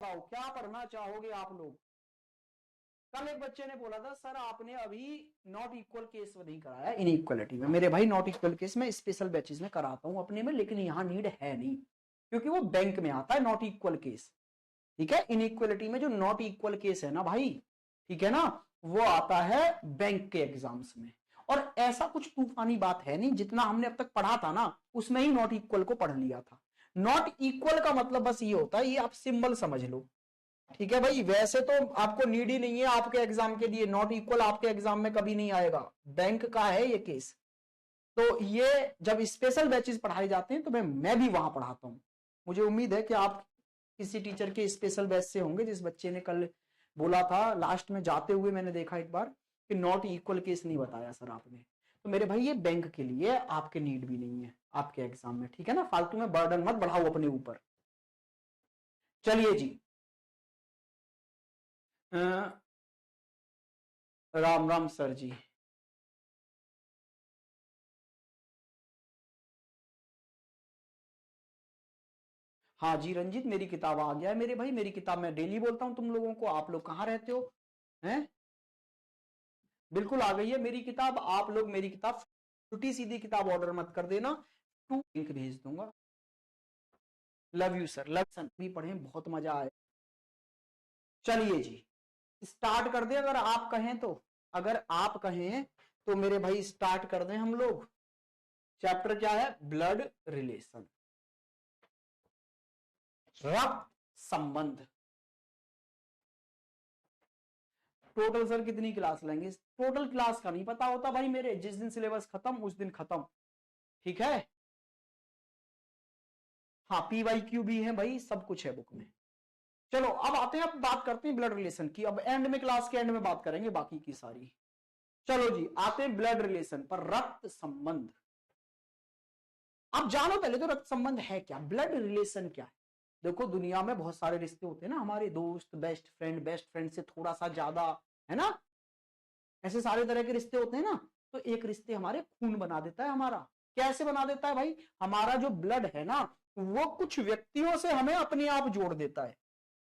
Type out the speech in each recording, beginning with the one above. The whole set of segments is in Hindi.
क्या पढ़ना चाहोगे आप लोग? कल एक बच्चे ने बोला था सर आपने अभी नॉट इक्वल केस नहीं कराया इनइक्वालिटी में। मेरे भाई नॉट इक्वल केस में स्पेशल बैचेस में कराता हूं अपने में, लेकिन यहाँ नीड है नहीं क्योंकि वो बैंक में आता है नॉट इक्वल केस। ठीक है, इनइक्वालिटी में जो नॉट इक्वल केस है ना भाई, ठीक है ना, वो आता है बैंक के एग्जाम्स में। और ऐसा कुछ तूफानी बात है नहीं, जितना हमने अब तक पढ़ा था ना उसमें ही नॉट इक्वल को पढ़ लिया था। नॉट इक्वल का मतलब बस ये होता है, ये आप सिंबल समझ लो। ठीक है भाई, वैसे तो आपको नीड ही नहीं है आपके एग्जाम के लिए, नॉट इक्वल आपके एग्जाम में कभी नहीं आएगा, बैंक का है ये केस। तो ये जब स्पेशल बैचेस पढ़ाए जाते हैं तो मैं भी वहां पढ़ाता हूं। मुझे उम्मीद है कि आप किसी टीचर के स्पेशल बैच से होंगे। जिस बच्चे ने कल बोला था लास्ट में जाते हुए मैंने देखा एक बार कि नॉट इक्वल केस नहीं बताया सर आपने, तो मेरे भाई ये बैंक के लिए, आपके नीड भी नहीं है आपके एग्जाम में। ठीक है ना, फालतू में बर्डन मत बढ़ाओ अपने ऊपर। चलिए जी, राम राम सर जी। हाँ जी रंजीत, मेरी किताब आ गया है मेरे भाई, मेरी किताब मैं डेली बोलता हूँ तुम लोगों को। आप लोग कहाँ रहते हो हैं? बिल्कुल आ गई है मेरी किताब। आप लोग मेरी किताब, छुट्टी सीधी किताब ऑर्डर मत कर देना, टू लिंक भेज दूंगा। लव यू सर, लव सन भी पढ़े, बहुत मजा आए। चलिए जी, स्टार्ट कर दे अगर आप कहें तो। अगर आप कहें तो मेरे भाई स्टार्ट कर दें हम लोग। चैप्टर क्या है? ब्लड रिलेशन, रक्त संबंध। टोटल सर कितनी क्लास लेंगे? टोटल क्लास का नहीं पता होता भाई मेरे, जिस दिन सिलेबस खत्म उस दिन खत्म। ठीक है, हाँ पी वाई क्यू भी है भाई, सब कुछ है बुक में। चलो अब आते हैं, अब बात करते हैं ब्लड रिलेशन की। अब एंड में, क्लास के एंड में बात करेंगे बाकी की सारी। चलो जी, आते हैं ब्लड रिलेशन पर, रक्त संबंध। आप जानो पहले तो रक्त संबंध है क्या, ब्लड रिलेशन क्या है। देखो दुनिया में बहुत सारे रिश्ते होते हैं ना, हमारे दोस्त, बेस्ट फ्रेंड से थोड़ा सा ज्यादा, है ना, ऐसे सारे तरह के रिश्ते होते हैं ना। तो एक रिश्ते हमारे खून बना देता है हमारा। कैसे बना देता है भाई? हमारा जो ब्लड है ना, वो कुछ व्यक्तियों से हमें अपने आप जोड़ देता है।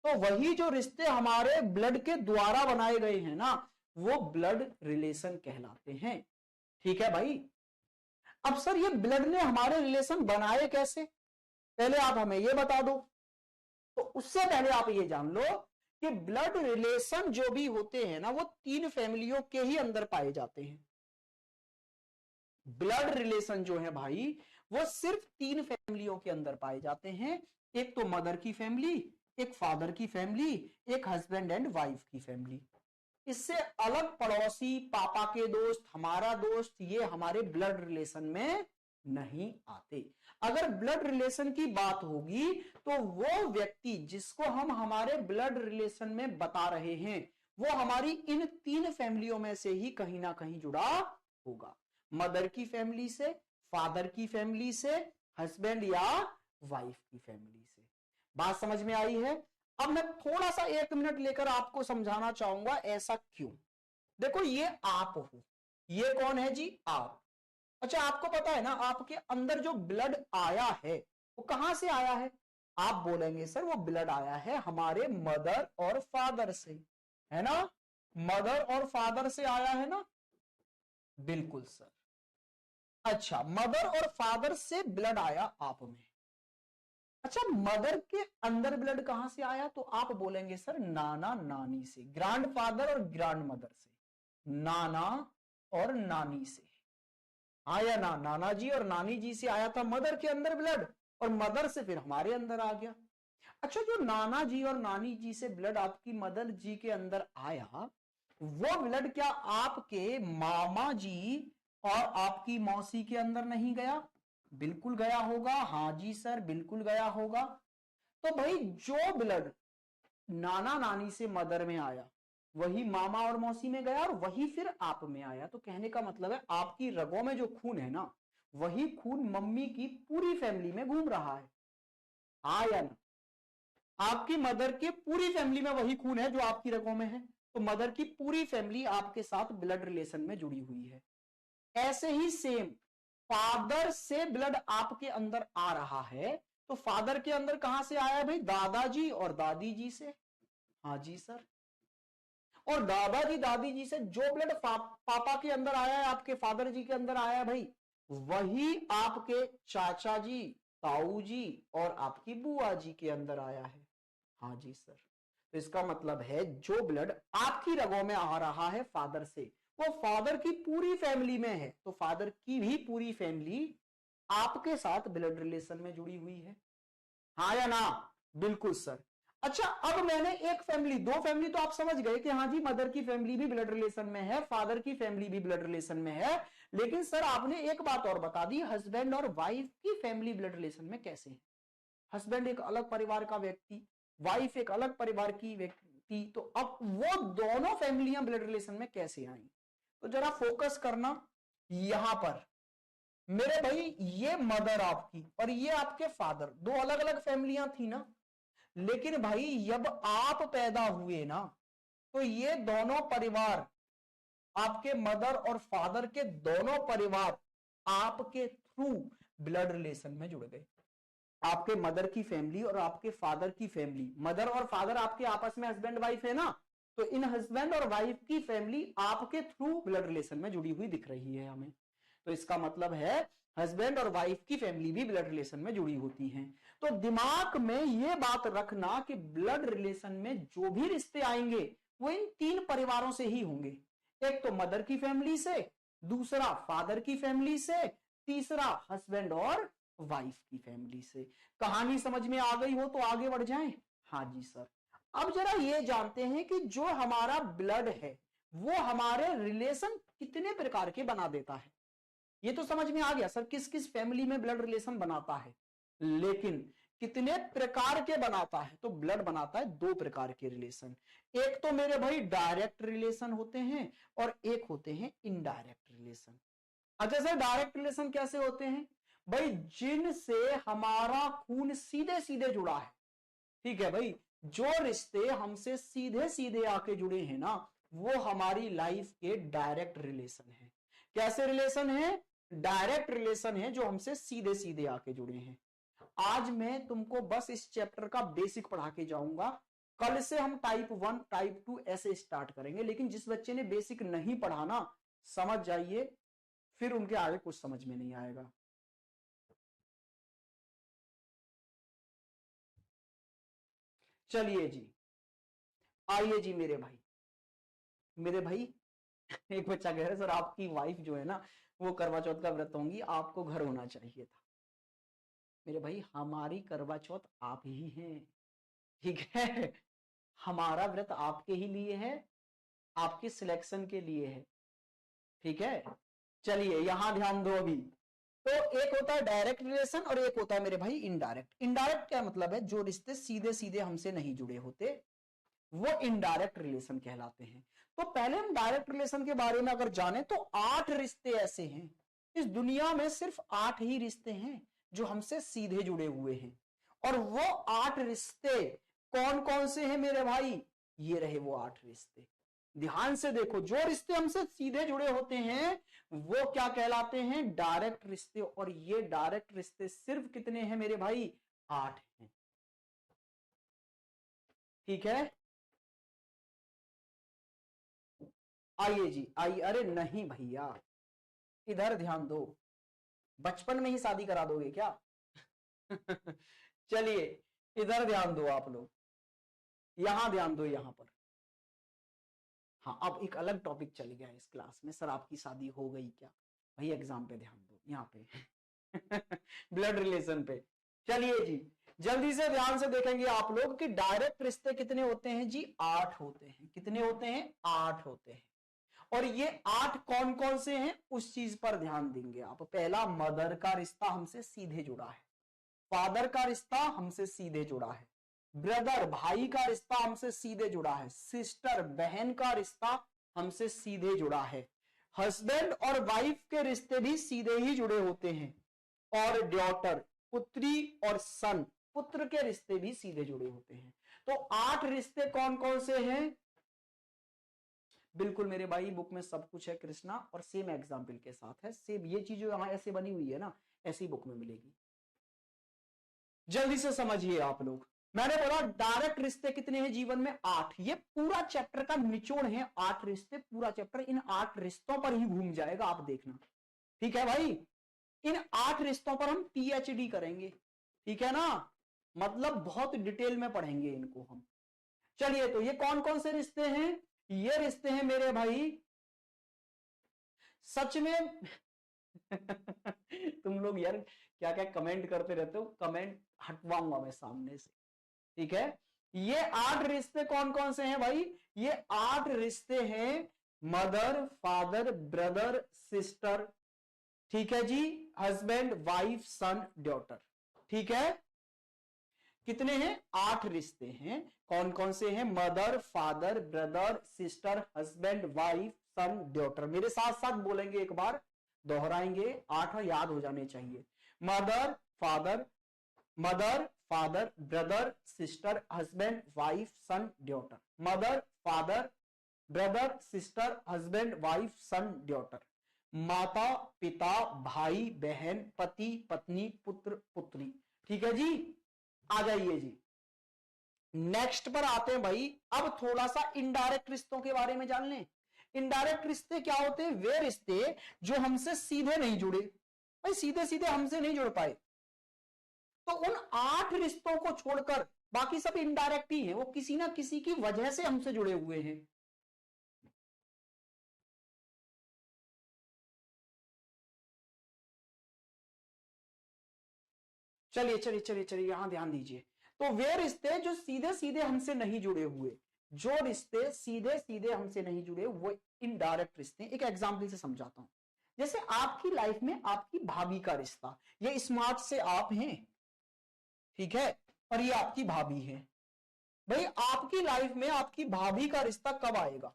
तो वही जो रिश्ते हमारे ब्लड के द्वारा बनाए गए हैं ना, वो ब्लड रिलेशन कहलाते हैं। ठीक है भाई। अब सर ये ब्लड ने हमारे रिलेशन बनाए कैसे, पहले आप हमें ये बता दो। तो उससे पहले आप ये जान लो कि ब्लड रिलेशन जो भी होते हैं ना, वो तीन फैमिलियों के ही अंदर पाए जाते हैं। ब्लड रिलेशन जो है भाई, वो सिर्फ तीन फैमिलियों के अंदर पाए जाते हैं। एक तो मदर की फैमिली, एक फादर की फैमिली, एक हस्बैंड एंड वाइफ की फैमिली। इससे अलग पड़ोसी, पापा के दोस्त, हमारा दोस्त, ये हमारे ब्लड रिलेशन में नहीं आते। अगर ब्लड रिलेशन की बात होगी तो वो व्यक्ति जिसको हम हमारे ब्लड रिलेशन में बता रहे हैं, वो हमारी इन तीन फैमिलियों में से ही कहीं ना कहीं जुड़ा होगा। मदर की फैमिली से, फादर की फैमिली से, हस्बैंड या वाइफ की फैमिली से। बात समझ में आई है? अब मैं थोड़ा सा 1 मिनट लेकर आपको समझाना चाहूंगा ऐसा क्यों। देखो ये आप हो, ये कौन है जी? आप। अच्छा आपको पता है ना, आपके अंदर जो ब्लड आया है वो कहां से आया है? आप बोलेंगे सर वो ब्लड आया है हमारे मदर और फादर से, है ना, मदर और फादर से आया है ना। बिल्कुल सर। अच्छा, मदर और फादर से ब्लड आया आप में। अच्छा, मदर के अंदर ब्लड कहां से आया? तो आप बोलेंगे सर नाना नानी से, ग्रैंड फादर और ग्रैंड मदर से, नाना और नानी से आया ना, नाना जी और नानी जी से आया था मदर के अंदर ब्लड, और मदर से फिर हमारे अंदर आ गया। अच्छा, जो नाना जी और नानी जी से ब्लड आपकी मदर जी के अंदर आया, वो ब्लड क्या आपके मामा जी और आपकी मौसी के अंदर नहीं गया? बिल्कुल गया होगा, हाँ जी सर बिल्कुल गया होगा। तो भाई जो ब्लड नाना नानी से मदर में आया, वही मामा और मौसी में गया और वही फिर आप में आया। तो कहने का मतलब है आपकी रगों में जो खून है ना, वही खून मम्मी की पूरी फैमिली में घूम रहा है। या ना? आपकी मदर के पूरी फैमिली में वही खून है जो आपकी रगों में है। तो मदर की पूरी फैमिली आपके साथ ब्लड रिलेशन में जुड़ी हुई है। ऐसे ही सेम, फादर से ब्लड आपके अंदर आ रहा है तो फादर के अंदर कहां से आया भाई? दादाजी और दादी जी से। हाँ जी सर। और दादाजी दादी जी से जो ब्लड पापा के अंदर आया है, आपके फादर जी के अंदर आया है भाई, वही आपके चाचा जी, ताऊ जी और आपकी बुआ जी के अंदर आया है। हाँ जी सर। तो इसका मतलब है जो ब्लड आपकी रगों में आ रहा है फादर से, वो फादर की पूरी फैमिली में है। तो फादर की भी पूरी फैमिली आपके साथ ब्लड रिलेशन में जुड़ी हुई है। हाँ या ना? बिल्कुल सर। अच्छा, अब मैंने एक फैमिली, दो फैमिली तो आप समझ गए कि हाँ जी मदर की फैमिली भी ब्लड रिलेशन में है, फादर की फैमिली भी ब्लड रिलेशन में है। लेकिन सर आपने एक बात और बता दी, हस्बैंड और वाइफ की फैमिली ब्लड रिलेशन में कैसे है? हस्बैंड एक अलग परिवार का व्यक्ति, वाइफ एक अलग परिवार की व्यक्ति, तो अब वो दोनों फैमिलियां ब्लड रिलेशन में कैसे आई? तो जरा फोकस करना यहां पर। मेरे भाई ये मदर आपकी और ये आपके फादर, दो अलग अलग फैमिलियां थी ना। लेकिन भाई जब आप पैदा हुए ना, तो ये दोनों परिवार, आपके मदर और फादर के दोनों परिवार आपके थ्रू ब्लड रिलेशन में जुड़ गए। आपके मदर की फैमिली और आपके फादर की फैमिली, मदर और फादर आपके आपस में हस्बैंड वाइफ है ना, तो इन हस्बैंड और वाइफ की फैमिली आपके थ्रू ब्लड रिलेशन में जुड़ी हुई दिख रही है हमें। तो इसका मतलब है हस्बैंड और वाइफ की फैमिली भी ब्लड रिलेशन में जुड़ी होती हैं। तो दिमाग में यह बात रखना कि ब्लड रिलेशन में जो भी रिश्ते आएंगे वो इन तीन परिवारों से ही होंगे। एक तो मदर की फैमिली से, दूसरा फादर की फैमिली से, तीसरा हस्बैंड और वाइफ की फैमिली से। कहानी समझ में आ गई हो तो आगे बढ़ जाएं। हाँ जी सर। अब जरा ये जानते हैं कि जो हमारा ब्लड है वो हमारे रिलेशन कितने प्रकार के बना देता है। ये तो समझ में आ गया सर किस किस फैमिली में ब्लड रिलेशन बनाता है, लेकिन कितने प्रकार के बनाता है? तो ब्लड बनाता है दो प्रकार के रिलेशन। एक तो मेरे भाई डायरेक्ट रिलेशन होते हैं और एक होते हैं इनडायरेक्ट रिलेशन। अच्छा सर, डायरेक्ट रिलेशन कैसे होते हैं? भाई जिनसे हमारा खून सीधे सीधे जुड़ा है। ठीक है भाई, जो रिश्ते हमसे सीधे सीधे आके जुड़े हैं ना, वो हमारी लाइफ के डायरेक्ट रिलेशन है। कैसे रिलेशन है? डायरेक्ट रिलेशन है, जो हमसे सीधे सीधे आके जुड़े हैं। आज मैं तुमको बस इस चैप्टर का बेसिक पढ़ा के जाऊंगा। कल से हम टाइप 1 टाइप 2 ऐसे स्टार्ट करेंगे। लेकिन जिस बच्चे ने बेसिक नहीं पढ़ा ना, समझ जाइए फिर उनके आगे कुछ समझ में नहीं आएगा। चलिए जी, आइए जी मेरे भाई एक बच्चा कह रहा है सर आपकी वाइफ जो है ना वो करवा चौथ का व्रत होंगी, आपको घर होना चाहिए था। मेरे भाई हमारी करवा चौथ आप ही हैं। ठीक है, हमारा व्रत आपके ही लिए है, आपके सिलेक्शन के लिए है। ठीक है, चलिए यहां ध्यान दो अभी। तो एक होता है डायरेक्ट रिलेशन और एक होता है मेरे भाई इनडायरेक्ट। इनडायरेक्ट क्या मतलब है? जो रिश्ते सीधे सीधे हमसे नहीं जुड़े होते वो इनडायरेक्ट रिलेशन कहलाते हैं। तो पहले हम डायरेक्ट रिलेशन के बारे में अगर जाने तो 8 रिश्ते ऐसे हैं इस दुनिया में, सिर्फ 8 ही रिश्ते हैं जो हमसे सीधे जुड़े हुए हैं। और वो 8 रिश्ते कौन कौन से हैं मेरे भाई? ये रहे वो 8 रिश्ते। ध्यान से देखो, जो रिश्ते हमसे सीधे जुड़े होते हैं वो क्या कहलाते हैं? डायरेक्ट रिश्ते। और ये डायरेक्ट रिश्ते सिर्फ कितने हैं मेरे भाई? 8 हैं। ठीक है, आइए जी आइए। अरे नहीं भैया, इधर ध्यान दो। बचपन में ही शादी करा दोगे क्या? चलिए इधर ध्यान दो आप लोग, यहां ध्यान दो यहां पर। हाँ, अब एक अलग टॉपिक चल गया है इस क्लास में, सर आपकी शादी हो गई क्या? भाई एग्जाम पे ध्यान दो यहाँ पे। ब्लड रिलेशन पे। चलिए जी, जल्दी से ध्यान से देखेंगे आप लोग कि डायरेक्ट रिश्ते कितने होते हैं जी? 8 होते हैं। कितने होते हैं? 8 होते हैं। और ये 8 कौन कौन से हैं उस चीज पर ध्यान देंगे आप। पहला, मदर का रिश्ता हमसे सीधे जुड़ा है, फादर का रिश्ता हमसे सीधे जुड़ा है, ब्रदर भाई का रिश्ता हमसे सीधे जुड़ा है, सिस्टर बहन का रिश्ता हमसे सीधे जुड़ा है, हस्बैंड और वाइफ के रिश्ते भी सीधे ही जुड़े होते हैं, और डॉटर पुत्री और सन पुत्र के रिश्ते भी सीधे जुड़े होते हैं। तो 8 रिश्ते कौन कौन से हैं? बिल्कुल मेरे भाई, बुक में सब कुछ है कृष्णा, और सेम एग्जाम्पल के साथ है। सेम ये चीज जो यहाँ ऐसे बनी हुई है ना, ऐसी बुक में मिलेगी। जल्दी से समझिए आप लोग। मैंने बोला डायरेक्ट रिश्ते कितने हैं जीवन में? 8। ये पूरा चैप्टर का निचोड़ है 8 रिश्ते। पूरा चैप्टर इन 8 रिश्तों पर ही घूम जाएगा, आप देखना। ठीक है भाई, इन 8 रिश्तों पर हम पीएचडी करेंगे, ठीक है ना? मतलब बहुत डिटेल में पढ़ेंगे इनको हम। चलिए, तो ये कौन कौन से रिश्ते हैं? ये रिश्ते हैं मेरे भाई, सच में तुम लोग यार क्या क्या कमेंट करते रहते हो, कमेंट हटवाऊंगा मैं सामने से, ठीक है? ये 8 रिश्ते कौन कौन से हैं भाई? ये 8 रिश्ते हैं मदर, फादर, ब्रदर, सिस्टर, ठीक है जी, हस्बैंड, वाइफ, सन, डॉटर, ठीक है? कितने हैं? 8 रिश्ते हैं। कौन कौन से हैं? Mother, father, brother, sister, husband, wife, son, daughter. मेरे साथ साथ बोलेंगे, एक बार दोहराएंगे, 8 याद हो जाने चाहिए। Mother father, mother father, brother sister, husband wife, son, daughter. Mother father brother sister, husband wife, son, daughter. माता पिता, भाई बहन, पति पत्नी, पुत्र पुत्री, ठीक है जी? आ जाइए जी, नेक्स्ट पर आते हैं भाई। अब थोड़ा सा इनडायरेक्ट रिश्तों के बारे में जान लें। इनडायरेक्ट रिश्ते क्या होते हैं? वे रिश्ते जो हमसे सीधे नहीं जुड़े, भाई सीधे सीधे हमसे नहीं जुड़ पाए, तो उन 8 रिश्तों को छोड़कर बाकी सब इनडायरेक्ट ही है, वो किसी ना किसी की वजह से हमसे जुड़े हुए हैं। चलिए चलिए चलिए चलिए, यहां ध्यान दीजिए। तो वे रिश्ते जो सीधे सीधे हमसे नहीं जुड़े हुए, जो रिश्ते सीधे सीधे हमसे नहीं जुड़े, वो इनडायरेक्ट रिश्ते। एक एग्जाम्पल से समझाता हूं। जैसे आपकी लाइफ में आपकी भाभी का रिश्ता, ये स्मार्ट से आप हैं, ठीक है, और ये आपकी भाभी है। भाई आपकी लाइफ में आपकी भाभी का रिश्ता कब आएगा?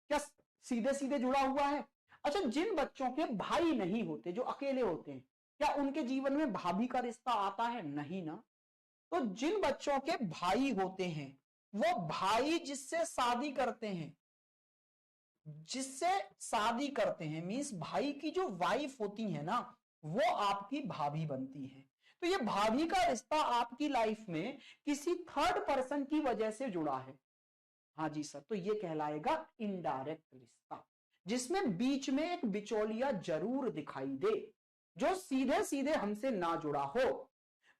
क्या सीधे सीधे जुड़ा हुआ है? अच्छा, जिन बच्चों के भाई नहीं होते, जो अकेले होते हैं, क्या उनके जीवन में भाभी का रिश्ता आता है? नहीं ना। तो जिन बच्चों के भाई होते हैं, वो भाई जिससे शादी करते हैं, जिससे शादी करते हैं मींस भाई की जो वाइफ होती है ना, वो आपकी भाभी बनती है। तो ये भाभी का रिश्ता आपकी लाइफ में किसी थर्ड पर्सन की वजह से जुड़ा है। हाँ जी सर, तो ये कहलाएगा इनडायरेक्ट रिश्ता, जिसमें बीच में एक बिचौलिया जरूर दिखाई दे, जो सीधे सीधे हमसे ना जुड़ा हो,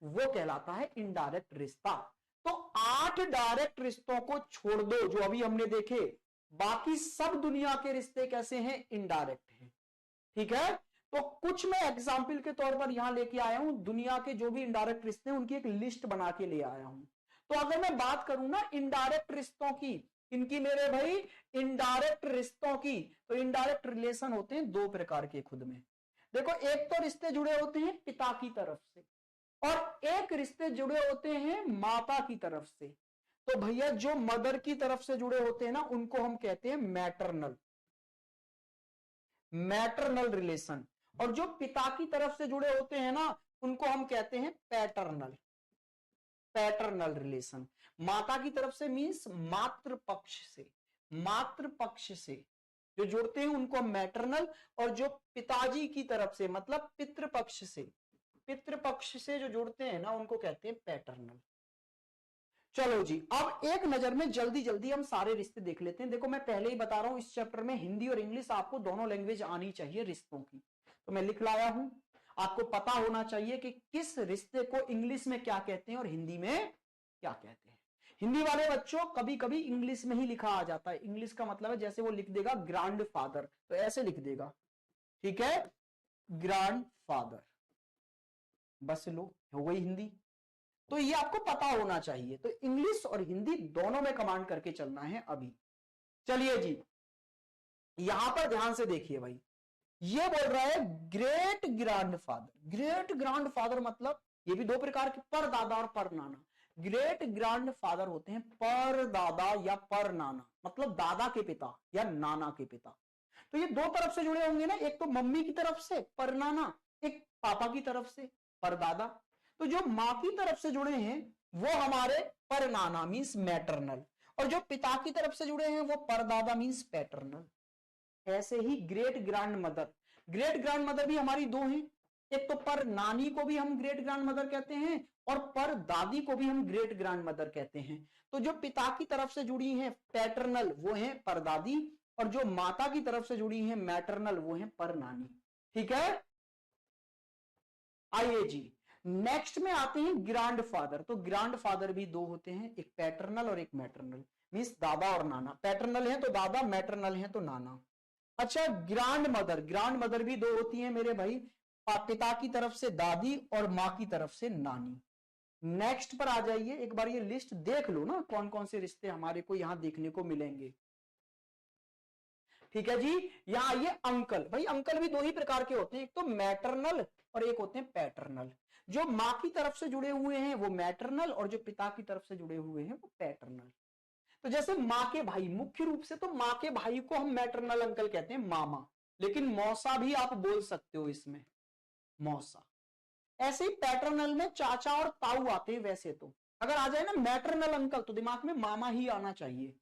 वो कहलाता है इनडायरेक्ट रिश्ता। तो 8 डायरेक्ट रिश्तों को छोड़ दो जो अभी हमने देखे, बाकी सब दुनिया के रिश्ते कैसे हैं? इनडायरेक्ट हैं, ठीक है? तो कुछ मैं एग्जाम्पल के तौर पर यहां लेके आया हूं, दुनिया के जो भी इनडायरेक्ट रिश्ते हैं उनकी एक लिस्ट बना के ले आया हूं। तो अगर मैं बात करूं ना इनडायरेक्ट रिश्तों की, इनकी मेरे भाई इनडायरेक्ट रिश्तों की, तो इनडायरेक्ट रिलेशन होते हैं 2 प्रकार के खुद में। देखो, एक तो रिश्ते जुड़े होते हैं पिता की तरफ से, और एक रिश्ते जुड़े होते हैं माता की तरफ से। तो भैया जो मदर की तरफ से जुड़े होते हैं ना, उनको हम कहते हैं मैटरनल, मैटरनल रिलेशन। और जो पिता की तरफ से जुड़े होते हैं ना, उनको हम कहते हैं पैटर्नल, पैटर्नल रिलेशन। माता की तरफ से मींस मातृ पक्ष से, मातृ पक्ष से जो जुड़ते हैं उनको मैटरनल, और जो पिताजी की तरफ से मतलब पितृपक्ष से, पितृपक्ष से जो जुड़ते हैं ना, उनको कहते हैं पैटर्नल। चलो जी, अब एक नजर में जल्दी जल्दी हम सारे रिश्ते देख लेते हैं। देखो, मैं पहले ही बता रहा हूं, इस चैप्टर में हिंदी और इंग्लिश आपको दोनों लैंग्वेज आनी चाहिए रिश्तों की, तो मैं लिख लाया हूं। आपको पता होना चाहिए कि किस रिश्ते को इंग्लिश में क्या कहते हैं और हिंदी में क्या कहते हैं। हिंदी वाले बच्चों, कभी कभी इंग्लिश में ही लिखा आ जाता है। इंग्लिश का मतलब है जैसे वो लिख देगा ग्रैंड फादर, तो ऐसे लिख देगा, ठीक है, ग्रैंड फादर, बस लो हो गई हिंदी। तो ये आपको पता होना चाहिए। तो इंग्लिश और हिंदी दोनों में कमांड करके चलना है अभी। चलिए जी, यहां पर ध्यान से देखिए भाई, ये बोल रहा है ग्रेट ग्रैंडफादर। ग्रेट ग्रैंडफादर मतलब ये भी 2 प्रकार के, पर दादा और पर नाना। ग्रेट ग्रैंडफादर होते हैं पर दादा या पर नाना, मतलब दादा के पिता या नाना के पिता। तो ये 2 तरफ से जुड़े होंगे ना, एक तो मम्मी की तरफ से पर नाना, एक पापा की तरफ से पर दादा। तो जो माँ की तरफ से जुड़े हैं वो हमारे पर नाना मीन्स मैटरनल, और जो पिता की तरफ से जुड़े हैं वो पर दादा मीन्स पैटर्नल। ऐसे ही great grand mother, great grand mother भी हमारी 2 हैं। एक तो पर नानी को भी हम ग्रेट ग्रैंड मदर कहते हैं, और पर दादी को भी हम ग्रेट ग्रैंड मदर कहते हैं। तो जो पिता की तरफ से जुड़ी हैं पैटर्नल वो है परदादी, और जो माता की तरफ से जुड़ी हैं मैटरनल वो है पर नानी। ठीक है, आइए जी नेक्स्ट में आते हैं ग्रैंडफादर। तो ग्रैंडफादर भी दो होते हैं, एक पैटर्नल और एक मैटरनल, मींस दादा और नाना। पैटर्नल है तो दादा, मैटरनल है तो नाना। अच्छा ग्रैंड मदर, ग्रैंड मदर भी दो होती है मेरे भाई, पिता की तरफ से दादी और मां की तरफ से नानी। नेक्स्ट पर आ जाइए, एक बार ये लिस्ट देख लो ना कौन कौन से रिश्ते हमारे को यहां देखने को मिलेंगे। ठीक है जी, यहां आइए अंकल। भाई अंकल भी दो ही प्रकार के होते हैं, एक तो मैटरनल और एक होते हैं पैटर्नल। जो मां की तरफ से जुड़े हुए हैं वो मैटरनल, और जो पिता की तरफ से जुड़े हुए हैं वो पैटर्नल। तो जैसे मां के भाई, मुख्य रूप से तो मां के भाई को हम मैटरनल अंकल कहते हैं, मामा, लेकिन मौसा भी आप बोल सकते हो इसमें, मौसा। ऐसे ही पैटर्नल में चाचा और ताऊ आते हैं। वैसे तो अगर आ जाए ना मैटरनल अंकल तो दिमाग में मामा ही आना चाहिए,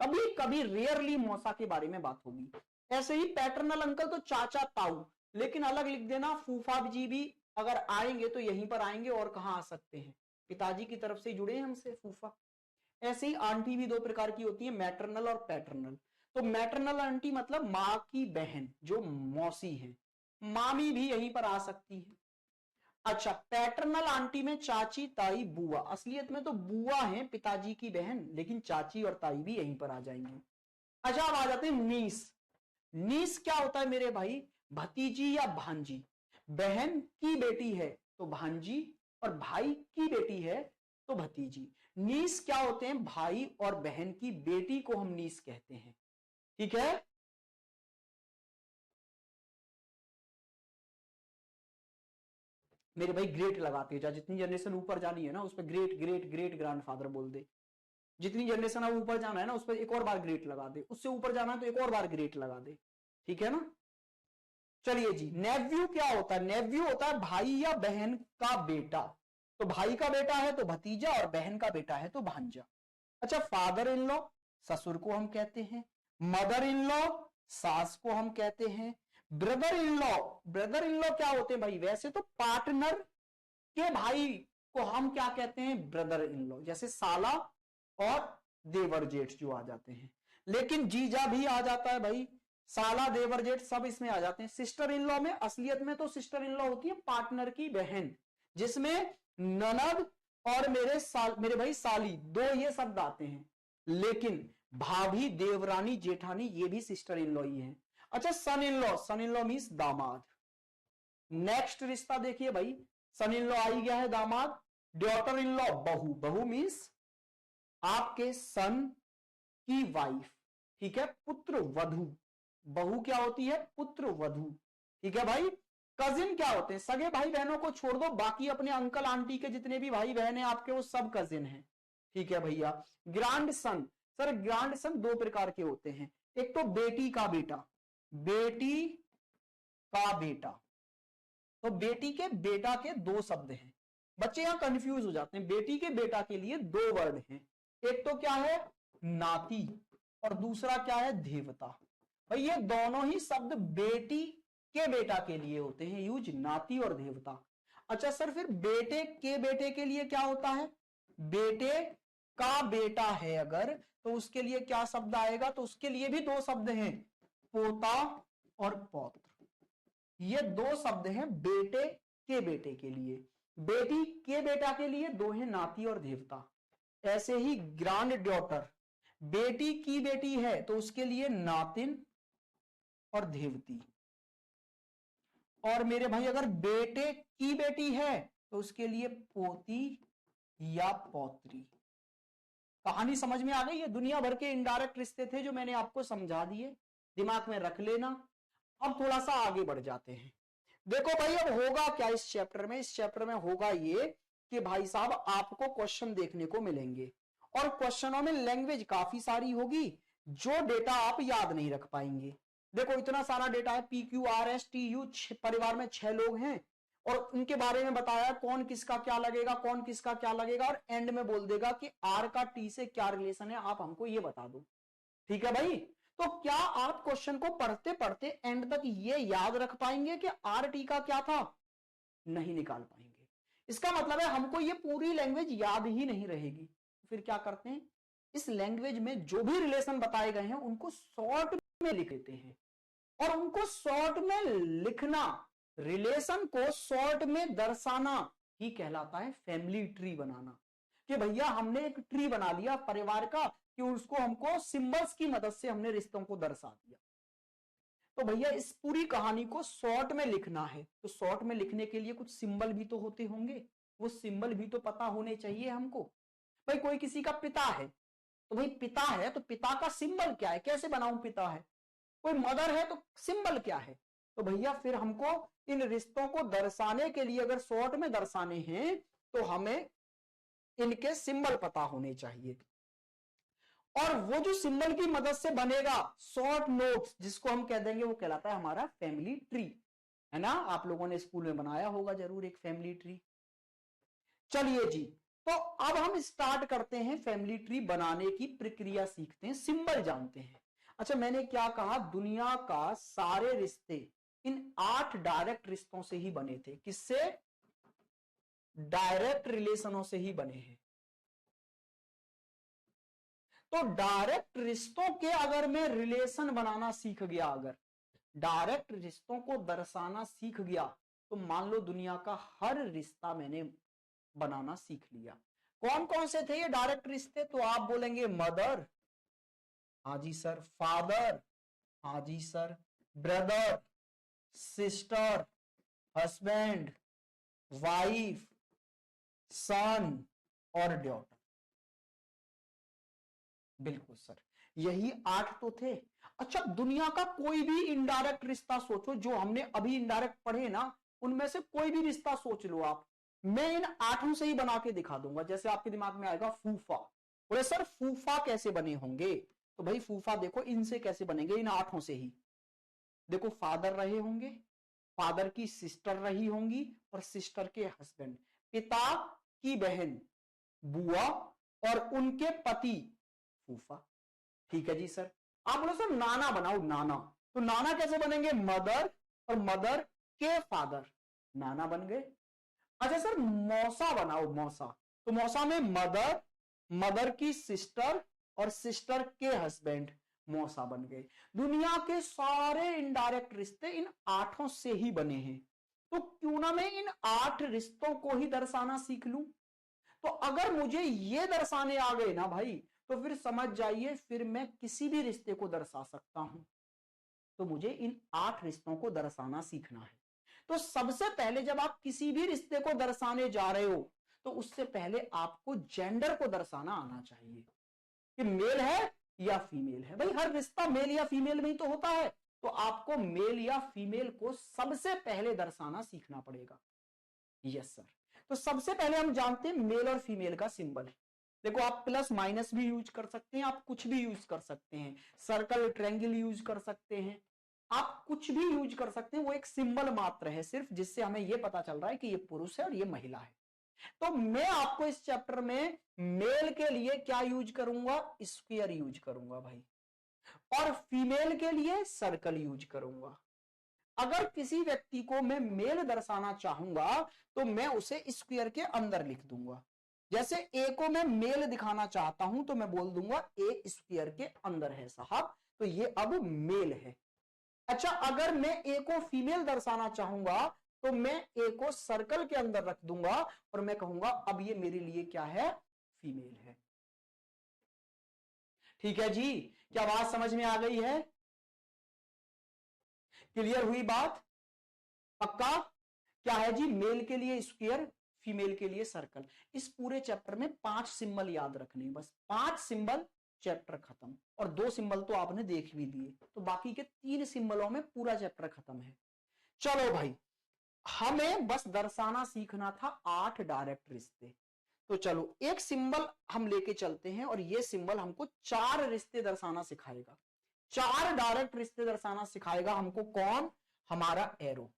कभी कभी रेयरली मौसा के बारे में बात होगी। ऐसे ही पैटर्नल अंकल तो चाचा ताऊ, लेकिन अलग लिख देना फूफा जी भी अगर आएंगे तो यहीं पर आएंगे, और कहां आ सकते हैं, पिताजी की तरफ से जुड़े हैं हमसे फूफा। ऐसे ही आंटी भी दो प्रकार की होती है, मैटरनल और पैटर्नल। तो मैटरनल आंटी मतलब मां की बहन जो मौसी है, मामी भी यहीं पर आ सकती है। अच्छा पैटर्नल आंटी में चाची ताई बुआ, असलियत में तो बुआ है पिताजी की बहन, लेकिन चाची और ताई भी यहीं पर आ जाएंगे। अच्छा अब आ जाते हैं नीस। नीस क्या होता है मेरे भाई, भतीजी या भांजी। बहन की बेटी है तो भांजी, और भाई की बेटी है तो भतीजी। नीस क्या होते हैं, भाई और बहन की बेटी को हम नीस कहते हैं। ठीक है, मेरे भाई ग्रेट लगाते जा, जितनी जनरेशन ऊपर जानी है ना उस पर ग्रेट ग्रेट ग्रेट ग्रैंडफादर बोल दे। जितनी जनरेशन अब ऊपर जाना है ना उस पर एक और बार ग्रेट लगा दे, उससे ऊपर जाना है तो एक और बार ग्रेट लगा दे। ठीक है ना, चलिए जी नेव्यू क्या होता है, नेव्यू होता है भाई या बहन का बेटा। तो भाई का बेटा है तो भतीजा, और बहन का बेटा है तो भांजा। अच्छा फादर इन लॉ, ससुर को हम कहते हैं। मदर इन लॉ, सास को हम कहते हैं। Brother in law, brother in law क्या होते हैं भाई, वैसे तो पार्टनर के भाई को हम क्या कहते हैं, ब्रदर इन लॉ, जैसे साला और देवर जेठ जो आ जाते हैं। लेकिन जीजा भी आ जाता है भाई, साला देवर जेठ सब इसमें आ जाते हैं। सिस्टर इन लॉ में, असलियत में तो सिस्टर इन लॉ होती है पार्टनर की बहन, जिसमें ननद और मेरे भाई साली दो ये शब्द आते हैं। लेकिन भाभी देवरानी जेठानी ये भी सिस्टर इन लॉ ही है। अच्छा son in law, son in law means दामाद। नेक्स्ट रिश्ता देखिए भाई, सन इन लॉ आई गया है दामाद। डॉटर इन लॉ बहू, बहू मीन्स आपके सन की वाइफ। ठीक है, पुत्र वधु, बहू क्या होती है, पुत्र वधु। ठीक है भाई, कजिन क्या होते हैं, सगे भाई बहनों को छोड़ दो, बाकी अपने अंकल आंटी के जितने भी भाई बहन हैं आपके वो सब कजिन हैं। ठीक है भैया, ग्रांड सन, सर ग्रांड सन दो प्रकार के होते हैं, एक तो बेटी का बेटा, बेटी का बेटा। तो बेटी के बेटा के दो शब्द हैं, बच्चे यहां कंफ्यूज हो जाते हैं। बेटी के बेटा के लिए दो वर्ड हैं, एक तो क्या है नाती, और दूसरा क्या है देवता। भाई ये दोनों ही शब्द बेटी के बेटा के लिए होते हैं यूज, नाती और देवता। अच्छा सर फिर बेटे के बेटे के लिए क्या होता है, बेटे का बेटा है अगर तो उसके लिए क्या शब्द आएगा, तो उसके लिए भी दो शब्द हैं, पोता और पौत्र। ये दो शब्द हैं बेटे के बेटे के लिए। बेटी के बेटा के लिए दो हैं, नाती और देवता। ऐसे ही ग्रांड डॉटर, बेटी की बेटी है तो उसके लिए नातिन और देवती। और मेरे भाई अगर बेटे की बेटी है तो उसके लिए पोती या पौत्री। कहानी समझ में आ गई, ये दुनिया भर के इनडायरेक्ट रिश्ते थे जो मैंने आपको समझा दिए, दिमाग में रख लेना। अब थोड़ा सा आगे बढ़ जाते हैं। देखो भाई अब होगा क्या इस चैप्टर में, इस चैप्टर में होगा ये कि भाई साहब आपको क्वेश्चन देखने को मिलेंगे, और क्वेश्चनों में लैंग्वेज काफी सारी होगी, जो डेटा आप याद नहीं रख पाएंगे। देखो इतना सारा डेटा है, PQRSTU, परिवार में 6 लोग हैं, और उनके बारे में बताया कौन किसका क्या लगेगा, कौन किसका क्या लगेगा, और एंड में बोल देगा कि R का T से क्या रिलेशन है, आप हमको ये बता दो। ठीक है भाई, तो क्या आप क्वेश्चन को पढ़ते पढ़ते एंड तक ये याद रख पाएंगे कि RT का क्या था, नहीं निकाल पाएंगे, इसका मतलब है हमको ये पूरी लैंग्वेज याद ही नहीं रहेगी। फिर क्या करते हैं, इस लैंग्वेज में जो भी रिलेशन बताए गए हैं उनको शॉर्ट में लिख लेते हैं, और उनको शॉर्ट में लिखना, रिलेशन को शॉर्ट में दर्शाना ही कहलाता है फैमिली ट्री बनाना। कि भैया हमने एक ट्री बना लिया परिवार का, कि उसको हमको सिंबल्स की मदद से हमने रिश्तों को दर्शा दिया। तो भैया इस पूरी कहानी को शॉर्ट में लिखना है, तो शॉर्ट में लिखने के लिए कुछ सिंबल भी तो होते होंगे, वो सिंबल भी तो पता होने चाहिए हमको। भाई कोई किसी का पिता है, तो भाई पिता है तो पिता का सिंबल क्या है, कैसे बनाऊं पिता है। कोई मदर है तो सिंबल क्या है। तो भैया फिर हमको इन रिश्तों को दर्शाने के लिए अगर शॉर्ट में दर्शाने हैं तो हमें इनके सिंबल पता होने चाहिए। और वो जो सिंबल की मदद से बनेगा शॉर्ट नोट्स, जिसको हम कह देंगे, वो कहलाता है हमारा फैमिली ट्री, है ना। आप लोगों ने स्कूल में बनाया होगा जरूर एक फैमिली ट्री। चलिए जी, तो अब हम स्टार्ट करते हैं फैमिली ट्री बनाने की प्रक्रिया, सीखते हैं, सिंबल जानते हैं। अच्छा मैंने क्या कहा, दुनिया का सारे रिश्ते इन 8 डायरेक्ट रिश्तों से ही बने थे। किससे? डायरेक्ट रिलेशनों से ही बने हैं। तो डायरेक्ट रिश्तों के अगर मैं रिलेशन बनाना सीख गया, अगर डायरेक्ट रिश्तों को दर्शाना सीख गया, तो मान लो दुनिया का हर रिश्ता मैंने बनाना सीख लिया। कौन कौन से थे ये डायरेक्ट रिश्ते? तो आप बोलेंगे मदर, हाँ जी सर, फादर, हाँ जी sir, brother, sister, husband, wife, son और डॉटर। बिल्कुल सर, यही 8 तो थे। अच्छा दुनिया का कोई भी इनडायरेक्ट रिश्ता सोचो, जो हमने अभी इनडायरेक्ट पढ़े ना, उनमें से कोई भी रिश्ता सोच लो आप, मैं इन 8 से ही बना के दिखा दूंगा। जैसे आपके दिमाग में आएगा फूफा, बोले सर फूफा कैसे बने होंगे? तो भाई फूफा देखो इनसे कैसे बनेंगे, इन 8 से ही। देखो फादर रहे होंगे, फादर की सिस्टर रही होंगी, और सिस्टर के हस्बैंड, पिता की बहन बुआ, और उनके पति फूफा। ठीक है जी सर। आप बोलो सर नाना बनाओ, नाना, तो नाना कैसे बनेंगे? मदर और मदर के फादर, नाना बन गए। अच्छा सर मौसा बनाओ, मौसा, तो मौसा में मदर, मदर की सिस्टर और सिस्टर के हस्बैंड, मौसा बन गए। दुनिया के सारे इनडायरेक्ट रिश्ते इन 8 से ही बने हैं। तो क्यों ना मैं इन 8 रिश्तों को ही दर्शाना सीख लूं। तो अगर मुझे ये दर्शाने आ गए ना भाई, तो फिर समझ जाइए फिर मैं किसी भी रिश्ते को दर्शा सकता हूं। तो मुझे इन 8 रिश्तों को दर्शाना सीखना है। तो सबसे पहले जब आप किसी भी रिश्ते को दर्शाने जा रहे हो, तो उससे पहले आपको जेंडर को दर्शाना आना चाहिए कि मेल है या फीमेल है। भाई हर रिश्ता मेल या फीमेल में ही तो होता है, तो आपको मेल या फीमेल को सबसे पहले दर्शाना सीखना पड़ेगा। Yes sir. तो सबसे पहले हम जानते हैं मेल और फीमेल का सिंबल। देखो आप प्लस माइनस भी यूज कर सकते हैं, आप कुछ भी यूज कर सकते हैं, सर्कल ट्रायंगल यूज कर सकते हैं, आप कुछ भी यूज कर सकते हैं। वो एक सिंबल मात्र है सिर्फ, जिससे हमें यह पता चल रहा है कि ये पुरुष है और ये महिला है। तो मैं आपको इस चैप्टर में मेल के लिए क्या यूज करूंगा? स्क्वायर यूज करूंगा भाई, और फीमेल के लिए सर्कल यूज करूंगा। अगर किसी व्यक्ति को मैं मेल दर्शाना चाहूंगा तो मैं उसे स्क्वायर के अंदर लिख दूंगा। जैसे ए को मैं मेल दिखाना चाहता हूं तो मैं बोल दूंगा ए स्क्वायर के अंदर है साहब, तो ये अब मेल है। अच्छा अगर मैं ए को फीमेल दर्शाना चाहूंगा तो मैं ए को सर्कल के अंदर रख दूंगा और मैं कहूंगा अब ये मेरे लिए क्या है? फीमेल है। ठीक है जी, क्या बात समझ में आ गई है? क्लियर हुई बात? पक्का? क्या है जी? मेल के लिए स्क्वायर, फीमेल के लिए सर्कल। इस पूरे चैप्टर में 5 सिंबल याद रखने, बस 5 सिंबल, चैप्टर खत्म। और 2 सिंबल तो आपने देख भी लिए, तो बाकी के 3 सिंबलों में पूरा चैप्टर खत्म है। चलो भाई, हमें बस दर्शाना सीखना था 8 डायरेक्ट रिश्ते। तो चलो एक सिंबल हम लेके चलते हैं, और ये सिंबल हमको 4 रिश्ते दर्शाना सिखाएगा। 4 डायरेक्ट रिश्ते दर्शाना सिखाएगा हमको। कौन? हमारा एरो।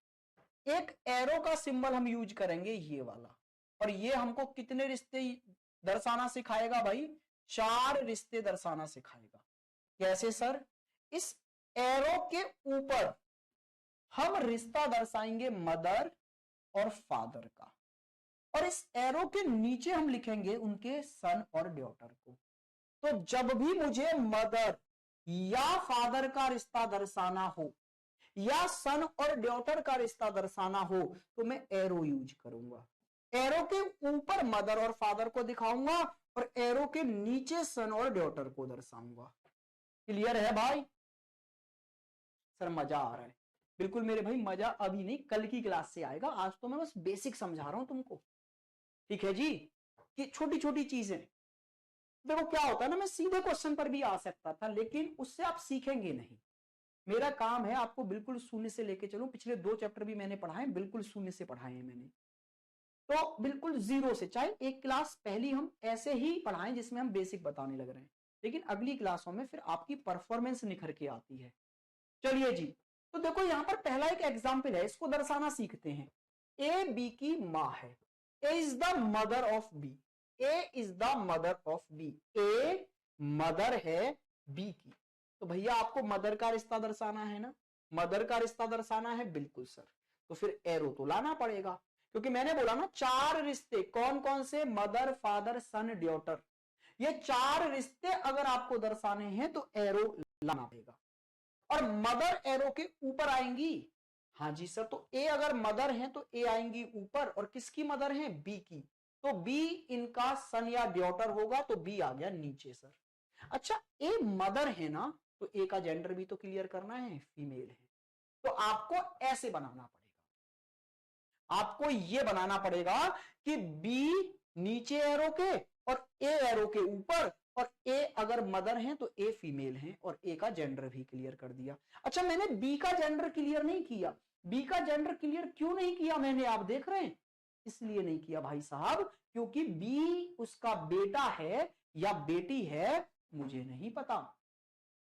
एक एरो का सिंबल हम यूज करेंगे ये वाला, और ये हमको कितने रिश्ते दर्शाना सिखाएगा भाई? 4 रिश्ते दर्शाना सिखाएगा। कैसे सर? इस एरो के ऊपर हम रिश्ता दर्शाएंगे मदर और फादर का, और इस एरो के नीचे हम लिखेंगे उनके सन और डॉटर को। तो जब भी मुझे मदर या फादर का रिश्ता दर्शाना हो या सन और डॉटर का रिश्ता दर्शाना हो तो मैं एरो यूज करूंगा। एरो के ऊपर मदर और फादर को दिखाऊंगा और एरो के नीचे सन और डॉटर को दर्शाऊंगा। क्लियर है भाई? सर मजा आ रहा है। बिल्कुल मेरे भाई, मजा अभी नहीं, कल की क्लास से आएगा। आज तो मैं बस बेसिक समझा रहा हूं तुमको, ठीक है जी? कि छोटी छोटी चीजें देखो क्या होता है ना, मैं सीधे क्वेश्चन पर भी आ सकता था, लेकिन उससे आप सीखेंगे नहीं। मेरा काम है आपको बिल्कुल शून्य से लेके चलो। पिछले 2 चैप्टर भी मैंने पढ़ाए, बिल्कुल शून्य से पढ़ाए हैं मैंने, तो बिल्कुल जीरो से। चाहे एक क्लास पहली हम ऐसे ही पढ़ाएं जिसमें हम बेसिक बताने लग रहे हैं, लेकिन अगली क्लासों में फिर आपकी परफॉर्मेंस निखर के आती है। चलिए जी, तो देखो यहां पर पहला एक एग्जाम्पल है, इसको दर्शाना सीखते हैं। ए बी की मां है। A is the mother of B. A is the mother of B. A mother है बी की। तो भैया आपको मदर का रिश्ता दर्शाना है ना, मदर का रिश्ता दर्शाना है, बिल्कुल सर। तो फिर एरो तो लाना पड़ेगा, क्योंकि मैंने बोला ना 4 रिश्ते, कौन कौन से? मदर, फादर, सन, डॉटर। ये 4 रिश्ते अगर आपको दर्शाने हैं तो एरो लाना पड़ेगा। और मदर एरो के ऊपर आएंगी। हाँ जी सर, तो ए अगर मदर है तो ए आएंगी ऊपर, और किसकी मदर है? बी की। तो बी इनका सन या डॉटर होगा, तो बी आ गया नीचे सर। अच्छा, ए मदर है ना, तो ए का जेंडर भी तो क्लियर करना है, फीमेल है। तो आपको ऐसे बनाना पड़ेगा, आपको ये बनाना पड़ेगा कि बी नीचे एरो के और ए एरो के ऊपर, और ए अगर मदर है तो ए फीमेल है, और ए का जेंडर भी क्लियर कर दिया। अच्छा, मैंने बी का जेंडर क्लियर नहीं किया। बी का जेंडर क्लियर क्यों नहीं किया मैंने, आप देख रहे हैं? इसलिए नहीं किया भाई साहब, क्योंकि बी उसका बेटा है या बेटी है मुझे नहीं पता।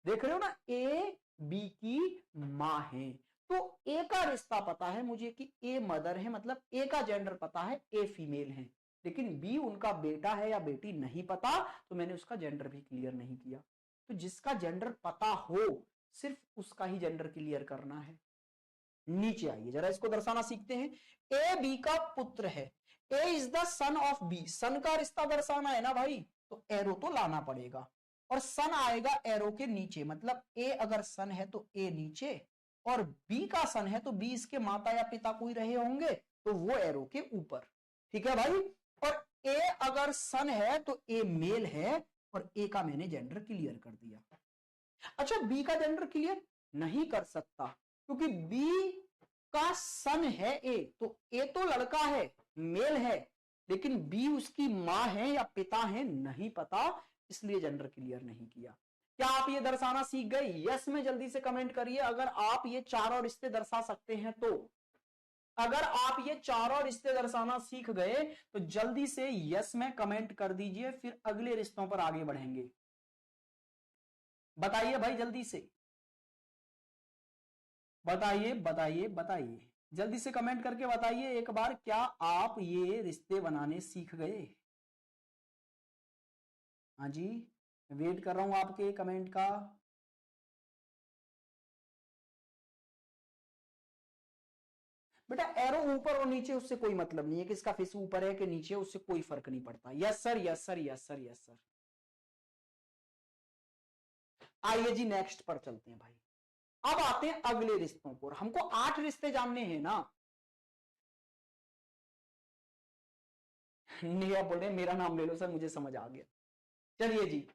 देख रहे हो ना, ए बी की मां है, तो ए का रिश्ता पता है मुझे कि ए मदर है, मतलब ए का जेंडर पता है, ए फीमेल है। लेकिन बी उनका बेटा है या बेटी नहीं पता, तो मैंने उसका जेंडर भी क्लियर नहीं किया। तो जिसका जेंडर पता हो सिर्फ उसका ही जेंडर क्लियर करना है। नीचे आइए जरा, इसको दर्शाना सीखते हैं। ए बी का पुत्र है। A is the son of B. Son का रिश्ता दर्शाना है ना भाई, तो एरो तो लाना पड़ेगा, और सन आएगा एरो के नीचे। मतलब ए अगर सन है तो ए नीचे, और बी का सन है तो बी इसके माता या पिता कोई रहे होंगे, तो वो एरो के ऊपर। ठीक है भाई? और ए अगर सन है तो ए मेल है, और ए का मैंने जेंडर क्लियर कर दिया। अच्छा, बी का जेंडर क्लियर नहीं कर सकता, क्योंकि बी का सन है ए, तो ए तो लड़का है, मेल है, लेकिन बी उसकी मां है या पिता है नहीं पता, इसलिए जेंडर क्लियर नहीं किया। क्या आप ये दर्शाना सीख गए? यस में जल्दी से कमेंट करिए अगर आप ये चारों रिश्ते दर्शा सकते हैं तो। अगर आप ये चारों रिश्ते दर्शाना सीख गए तो जल्दी से यस में कमेंट कर दीजिए, फिर अगले रिश्तों पर आगे बढ़ेंगे। बताइए भाई जल्दी से, बताइए बताइए बताइए, जल्दी से कमेंट करके बताइए एक बार, क्या आप ये रिश्ते बनाने सीख गए? हाँ जी, वेट कर रहा हूं आपके कमेंट का। बेटा एरो ऊपर और नीचे उससे कोई मतलब नहीं है, कि इसका फेस ऊपर है कि नीचे, उससे कोई फर्क नहीं पड़ता। Yes sir, yes sir, yes sir, yes sir. आइए जी नेक्स्ट पर चलते हैं भाई। अब आते हैं अगले रिश्तों पर। हमको 8 रिश्ते जानने हैं ना। नेहा बोले मेरा नाम ले लो सर, मुझे समझ आ गया। चलिए जी,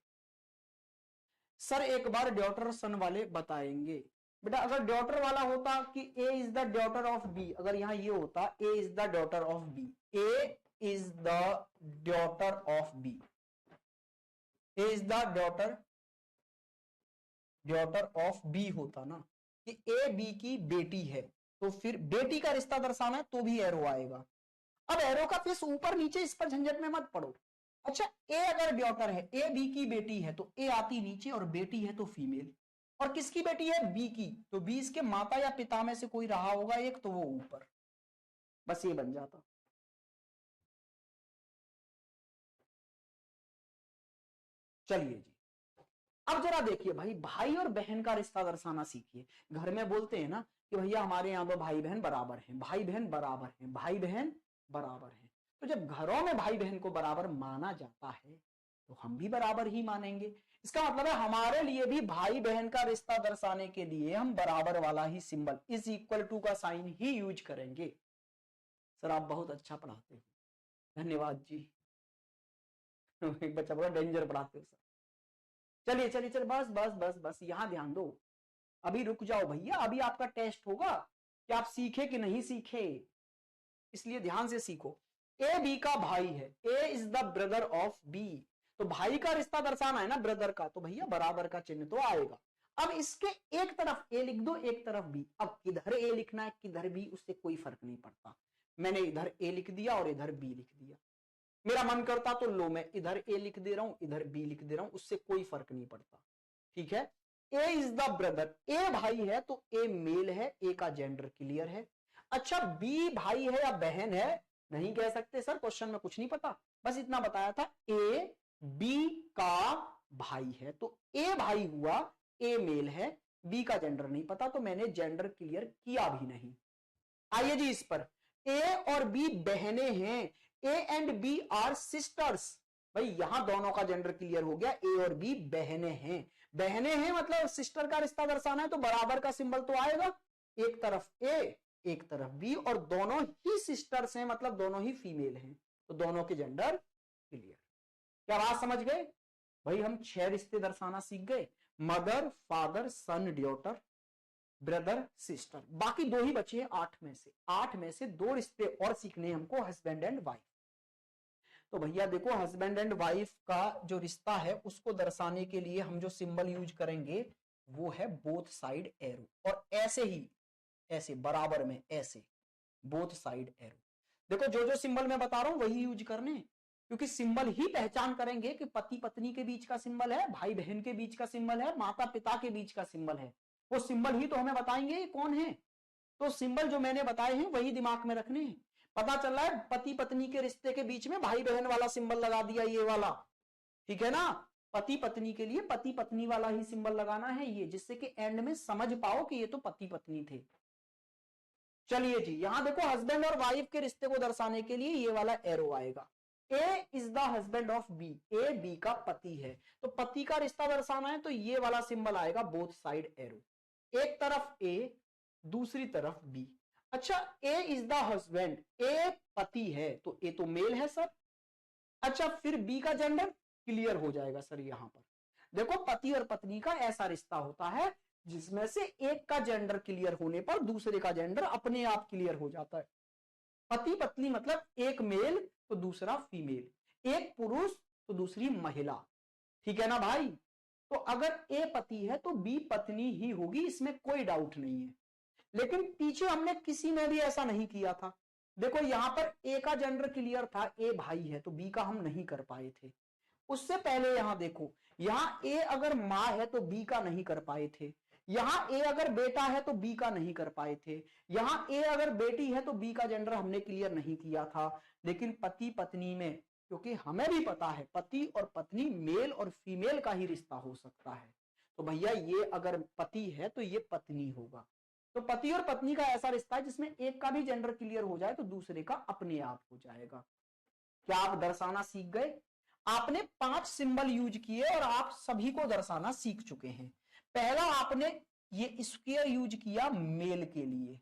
सर एक बार डॉटर सन वाले बताएंगे। बेटा अगर डॉटर वाला होता कि A is the daughter of B, अगर यहां ये होता A is the daughter of B, A is the daughter of B, A is the daughter daughter of B होता ना, कि ए बी की बेटी है, तो फिर बेटी का रिश्ता दर्शाना है तो भी एरो आएगा। अब एरो का फेस ऊपर नीचे, इस पर झंझट में मत पड़ो। अच्छा, ए अगर डॉटर है, ए बी की बेटी है, तो ए आती नीचे, और बेटी है तो फीमेल। और किसकी बेटी है? बी की, तो बी इसके माता या पिता में से कोई रहा होगा एक, तो वो ऊपर। बस ये बन जाता। चलिए जी, अब जरा देखिए भाई, भाई और बहन का रिश्ता दर्शाना सीखिए। घर में बोलते हैं ना कि भैया हमारे यहाँ दो भाई बहन बराबर हैं, भाई बहन बराबर हैं, भाई बहन बराबर हैं। तो जब घरों में भाई बहन को बराबर माना जाता है तो हम भी बराबर ही मानेंगे। इसका मतलब है हमारे लिए भी भाई बहन का रिश्ता दर्शाने के लिए हम बराबर वाला ही सिंबल इज इक्वल टू का साइन ही यूज करेंगे। सर आप बहुत अच्छा पढ़ाते हो, धन्यवाद जी। एक बच्चा बोला डेंजर पढ़ाते हो सर। चलिए चलिए चलिए, बस बस बस बस यहां ध्यान दो। अभी रुक जाओ भैया, अभी आपका टेस्ट होगा कि आप सीखे कि नहीं सीखे, इसलिए ध्यान से सीखो। ए बी का भाई है, A is the brother of B, तो भाई का रिश्ता दर्शाना है ना ब्रदर का, तो भैया बराबर का चिन्ह तो आएगा। अब इसके एक तरफ ए लिख दो, एक तरफ बी। अब किधर ए लिखना है किधर बी उससे कोई फर्क नहीं पड़ता। मैंने इधर ए लिख दिया और इधर बी लिख दिया। मेरा मन करता तो लो मैं इधर ए लिख दे रहा हूं इधर बी लिख दे रहा हूं, उससे कोई फर्क नहीं पड़ता। ठीक है, ए इज द ब्रदर, ए भाई है तो ए मेल है, ए का जेंडर क्लियर है। अच्छा बी भाई है या बहन है नहीं कह सकते सर, क्वेश्चन में कुछ नहीं पता, बस इतना बताया था ए बी का भाई है, तो ए भाई हुआ, ए मेल है, बी का जेंडर नहीं पता तो मैंने जेंडर क्लियर किया भी नहीं। आइए जी इस पर, ए और बी बहने हैं, A and B are sisters. भाई यहां दोनों का जेंडर क्लियर हो गया, ए और बी बहने हैं। बहने हैं मतलब सिस्टर का रिश्ता दर्शाना है तो बराबर का सिंबल तो आएगा, एक तरफ ए एक तरफ बी, और दोनों ही सिस्टर्स हैं मतलब दोनों ही फीमेल हैं, तो दोनों के जेंडर क्लियर। क्या बात समझ गए भाई? हम 6 रिश्ते दर्शाना सीख गए, मदर फादर सन ड्यूटर ब्रदर सिस्टर, बाकी 2 ही बचे हैं 8 में से। 8 में से 2 रिश्ते और सीखने हमको, हस्बैंड एंड वाइफ। तो भैया देखो हस्बैंड एंड वाइफ का जो रिश्ता है उसको दर्शाने के लिए हम जो सिंबल यूज करेंगे वो है बोथ साइड एरो, और ऐसे ही ऐसे बराबर में ऐसे बोथ साइड एरो। देखो जो जो सिंबल मैं बता रहा हूं वही यूज करने, क्योंकि सिंबल ही पहचान करेंगे कि पति पत्नी के बीच का सिंबल है, भाई बहन के बीच का सिंबल है, माता पिता के बीच का सिंबल है, वो सिंबल ही तो हमें बताएंगे ये कौन है। तो सिंबल जो मैंने बताए हैं वही दिमाग में रखने हैं। पता चल रहा है पति पत्नी के रिश्ते के बीच में भाई बहन वाला सिंबल लगा दिया ये वाला, ठीक है ना, पति पत्नी के लिए पति पत्नी वाला ही सिंबल लगाना है ये, जिससे कि एंड में समझ पाओ कि ये तो पति पत्नी थे। चलिए जी यहां देखो हस्बैंड और वाइफ के रिश्ते को दर्शाने के लिए ये वाला एरो आएगा, A is the husband of B, A B का पति है, तो पति का रिश्ता दर्शाना है तो ये वाला सिंबल आएगा बोथ साइड एरो, एक तरफ ए दूसरी तरफ बी। अच्छा ए इज द हस्बैंड, ए पति है तो ए तो मेल है सर। अच्छा फिर बी का जेंडर क्लियर हो जाएगा सर, यहां पर देखो पति और पत्नी का ऐसा रिश्ता होता है जिसमें से एक का जेंडर क्लियर होने पर दूसरे का जेंडर अपने आप क्लियर हो जाता है। पति पत्नी मतलब एक मेल तो दूसरा फीमेल, एक पुरुष तो दूसरी महिला, ठीक है ना भाई। तो अगर ए पति है तो बी पत्नी ही होगी, इसमें कोई डाउट नहीं है। लेकिन पीछे हमने किसी में भी ऐसा नहीं किया था। देखो यहां पर ए का जेंडर क्लियर था, ए भाई है तो बी का हम नहीं कर पाए थे। उससे पहले यहां देखो, यहां ए अगर मां है तो बी का नहीं कर पाए थे, यहां ए अगर बेटा है तो बी का नहीं कर पाए थे, यहां ए अगर बेटी है तो बी का जेंडर हमने क्लियर नहीं किया था। लेकिन पति पत्नी में, क्योंकि हमें भी पता है पति और पत्नी मेल और फीमेल का ही रिश्ता हो सकता है, तो भैया ये अगर पति है तो ये पत्नी होगा। तो पति और पत्नी का ऐसा रिश्ता है जिसमें एक का भी जेंडर क्लियर हो जाए तो दूसरे का अपने आप हो जाएगा। क्या आप दर्शाना सीख गए? आपने 5 सिंबल यूज किए और आप सभी को दर्शाना सीख चुके हैं। पहला आपने ये स्क्वायर यूज किया मेल के लिए,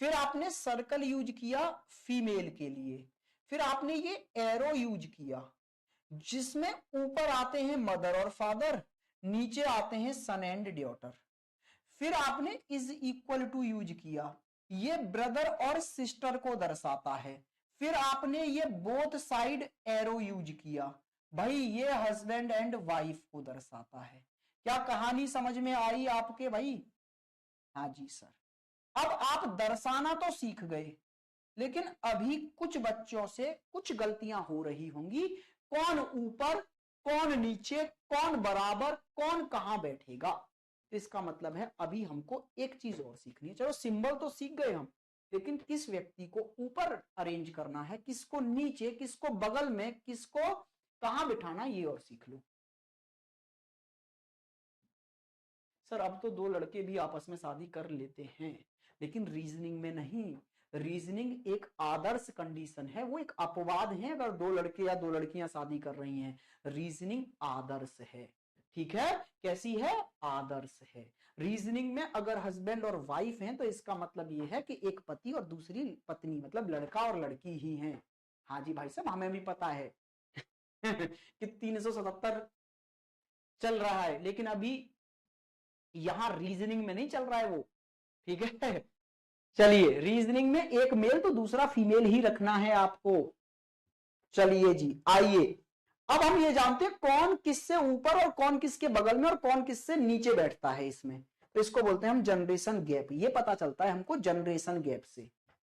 फिर आपने सर्कल यूज किया फीमेल के लिए, फिर आपने ये एरो यूज किया जिसमें ऊपर आते हैं मदर और फादर, नीचे आते हैं सन एंड डॉटर, फिर आपने इज इक्वल टू यूज किया, ये ब्रदर और सिस्टर को दर्शाता है, फिर आपने ये बोथ साइड एरो यूज किया, भाई ये हस्बैंड एंड वाइफ को दर्शाता है। क्या कहानी समझ में आई आपके भाई? हाँ जी सर। अब आप दर्शाना तो सीख गए, लेकिन अभी कुछ बच्चों से कुछ गलतियां हो रही होंगी, कौन ऊपर कौन नीचे कौन बराबर कौन कहां बैठेगा। इसका मतलब है अभी हमको एक चीज और सीखनी है। चलो सिंबल तो सीख गए हम, लेकिन किस व्यक्ति को ऊपर अरेंज करना है, किसको नीचे, किसको बगल में, किसको कहां बिठाना, ये और सीख लो। सर अब तो 2 लड़के भी आपस में शादी कर लेते हैं, लेकिन रीजनिंग में नहीं, रीजनिंग एक आदर्श कंडीशन है, वो एक अपवाद है अगर दो लड़के या दो लड़कियां शादी कर रही हैं। रीजनिंग आदर्श है, ठीक है, कैसी है, आदर्श है। रीजनिंग में अगर हस्बैंड और वाइफ हैं तो इसका मतलब ये है कि एक पति और दूसरी पत्नी, मतलब लड़का और लड़की ही हैं। हाँ जी भाई साहब, हमें भी पता है कि 377 चल रहा है, लेकिन अभी यहां रीजनिंग में नहीं चल रहा है वो, ठीक है। चलिए, रीजनिंग में एक मेल तो दूसरा फीमेल ही रखना है आपको। चलिए जी, आइए अब हम ये जानते हैं कौन किससे ऊपर और कौन किसके बगल में और कौन किससे नीचे बैठता है इसमें। तो इसको बोलते हैं हम जनरेशन गैप। ये पता चलता है हमको जनरेशन गैप से,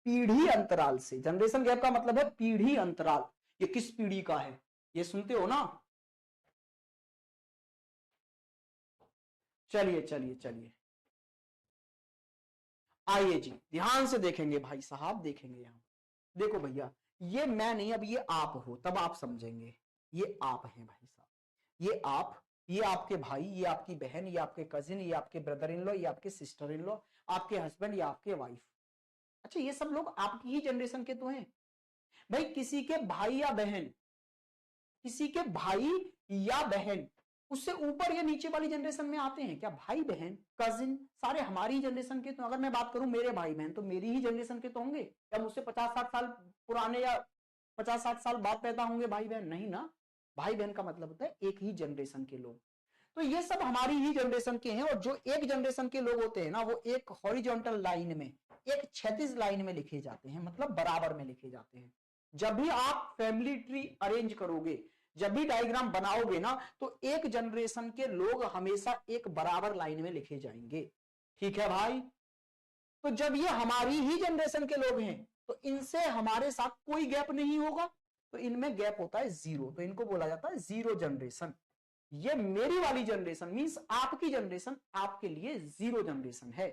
पीढ़ी अंतराल से। जनरेशन गैप का मतलब है पीढ़ी अंतराल, ये किस पीढ़ी का है, ये सुनते हो ना। चलिए चलिए चलिए, आइए जी, ध्यान से देखेंगे भाई साहब, देखेंगे यहां। देखो भैया, ये मैं नहीं, अब ये आप हो, तब आप समझेंगे। ये आप हैं भाई साहब, ये आप, ये आपके भाई, ये आपकी बहन, ये आपके कजिन, ये आपके ब्रदर इन लॉ, ये आपके सिस्टर इन लॉ, आपके हस्बैंड, ये आपके वाइफ। अच्छा, ये सब लोग आपकी ही जनरेशन के तो हैं भाई। किसी के भाई या बहन, किसी के भाई या बहन उससे ऊपर या नीचे वाली जनरेशन में आते हैं क्या? भाई बहन कजिन सारे हमारी जनरेशन के। तो अगर मैं बात करूं मेरे भाई बहन, तो मेरी ही जनरेशन के तो होंगे, या मुझसे 50-60 साल पुराने या 50-60 साल बाद पैदा होंगे भाई बहन? नहीं ना। भाई बहन का मतलब होता है एक ही जनरेशन के लोग। तो ये सब हमारी ही जनरेशन के हैं। और जो एक जनरेशन के लोग होते हैं ना, वो एक हॉरिजॉन्टल लाइन में, एक क्षैतिज लाइन में लिखे जाते हैं, मतलब बराबर में लिखे जाते हैं। जब भी आप फैमिली ट्री अरेंज करोगे, जब भी डायग्राम बनाओगे ना, तो एक जनरेशन के लोग हमेशा एक बराबर लाइन में लिखे जाएंगे, ठीक है भाई। तो जब ये हमारी ही जनरेशन के लोग हैं, तो इनसे हमारे साथ कोई गैप नहीं होगा, तो इनमें गैप होता है जीरो, तो इनको बोला जाता है जीरो जनरेशन। ये मेरी वाली जनरेशन मींस आपकी जनरेशन, आपके लिए जीरो जनरेशन है।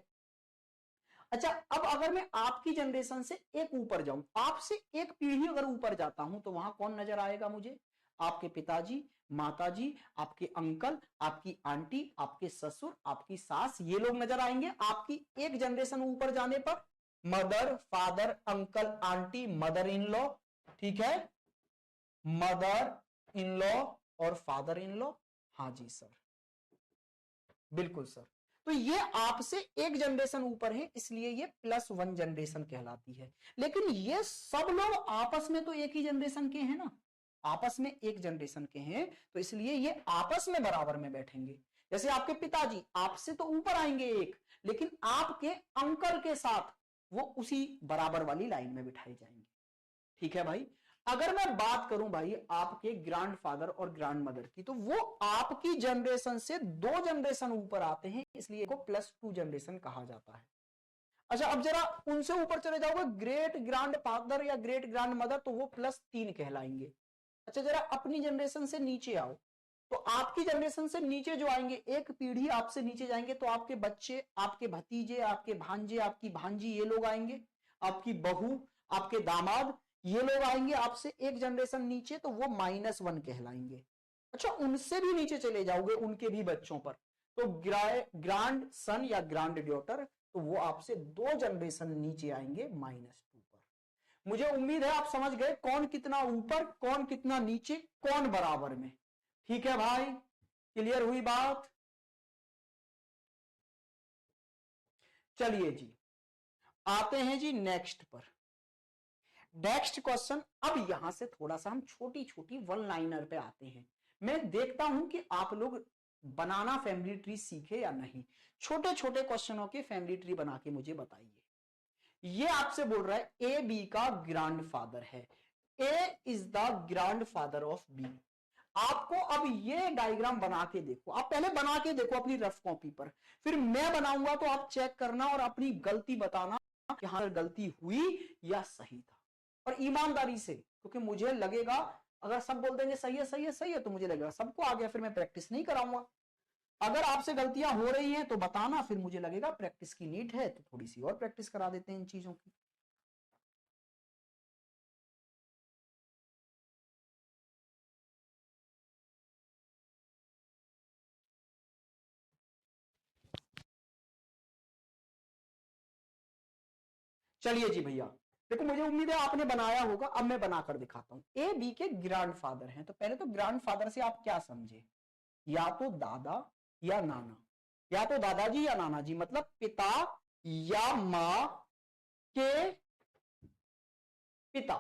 अच्छा, अब अगर मैं आपकी जनरेशन से एक ऊपर जाऊं, आपसे एक पीढ़ी अगर ऊपर जाता हूं, तो वहां कौन नजर आएगा मुझे? आपके पिताजी, माताजी, आपके अंकल, आपकी आंटी, आपके ससुर, आपकी सास, ये लोग नजर आएंगे आपकी एक जनरेशन ऊपर जाने पर। Mother, father, uncle, aunty, mother in law, ठीक है, मदर इन लॉ और फादर इन लॉ। हाँ जी सर, बिल्कुल सर। तो ये आपसे एक जनरेशन ऊपर है, इसलिए ये +1 जनरेशन कहलाती है। लेकिन ये सब लोग आपस में तो एक ही जनरेशन के हैं ना, आपस में एक जनरेशन के हैं, तो इसलिए ये आपस में बराबर में बैठेंगे। जैसे आपके पिताजी आपसे तो ऊपर आएंगे एक, लेकिन आपके अंकल के साथ वो उसी बराबर वाली लाइन में बिठाए जाएंगे, ठीक है भाई। अगर मैं बात करूं भाई आपके ग्रैंडफादर और ग्रैंड मदर की, तो वो आपकी जनरेशन से 2 जनरेशन ऊपर आते हैं, इसलिए को +2 जनरेशन कहा जाता है। अच्छा, अब जरा उनसे ऊपर चले जाओगे, ग्रेट ग्रैंड फादर या ग्रेट ग्रैंड मदर, तो वो +3 कहलाएंगे। अच्छा, जरा अपनी जनरेशन से नीचे आओ, तो आपकी जनरेशन से नीचे जो आएंगे, एक पीढ़ी आपसे नीचे जाएंगे, तो आपके बच्चे, आपके भतीजे, आपके भांजे, आपकी भांजी, ये लोग आएंगे। आपकी बहू, आपके दामाद, ये लोग आएंगे आपसे एक जनरेशन नीचे, तो वो -1 कहलाएंगे। अच्छा, उनसे भी नीचे चले जाओगे उनके भी बच्चों पर, तो ग्रांड सन या ग्रांड डॉटर, तो वो आपसे 2 जनरेशन नीचे आएंगे -2 पर। मुझे उम्मीद है आप समझ गए कौन कितना ऊपर, कौन कितना नीचे, कौन बराबर में। ठीक है भाई, क्लियर हुई बात? चलिए जी, आते हैं जी नेक्स्ट पर। नेक्स्ट क्वेश्चन, अब यहां से थोड़ा सा हम छोटी छोटी वन लाइनर पे आते हैं। मैं देखता हूं कि आप लोग बनाना फैमिली ट्री सीखे या नहीं। छोटे छोटे क्वेश्चनों के फैमिली ट्री बना के मुझे बताइए। ये आपसे बोल रहा है ए बी का ग्रैंडफादर है, A is the grandfather of B. आपको अब ये डायग्राम बना के देखो, आप पहले बना के देखो अपनी रफ कॉपी पर, फिर मैं बनाऊंगा तो आप चेक करना और अपनी गलती बताना कि हाँ गलती हुई या सही था। और ईमानदारी से, क्योंकि मुझे लगेगा अगर सब बोल देंगे सही है सही है सही है, तो मुझे लगेगा सबको आ गया, फिर मैं प्रैक्टिस नहीं कराऊंगा। अगर आपसे गलतियां हो रही हैं तो बताना, फिर मुझे लगेगा प्रैक्टिस की नीड है, तो थोड़ी सी और प्रैक्टिस करा देते हैं इन चीजों की। चलिए जी भैया, देखो मुझे उम्मीद है आपने बनाया होगा, अब मैं बनाकर दिखाता हूं। ए बी के ग्रैंडफादर हैं, तो पहले तो ग्रैंडफादर से आप क्या समझे, या तो दादा या नाना, या तो दादाजी या नाना जी, मतलब पिता या मां के पिता।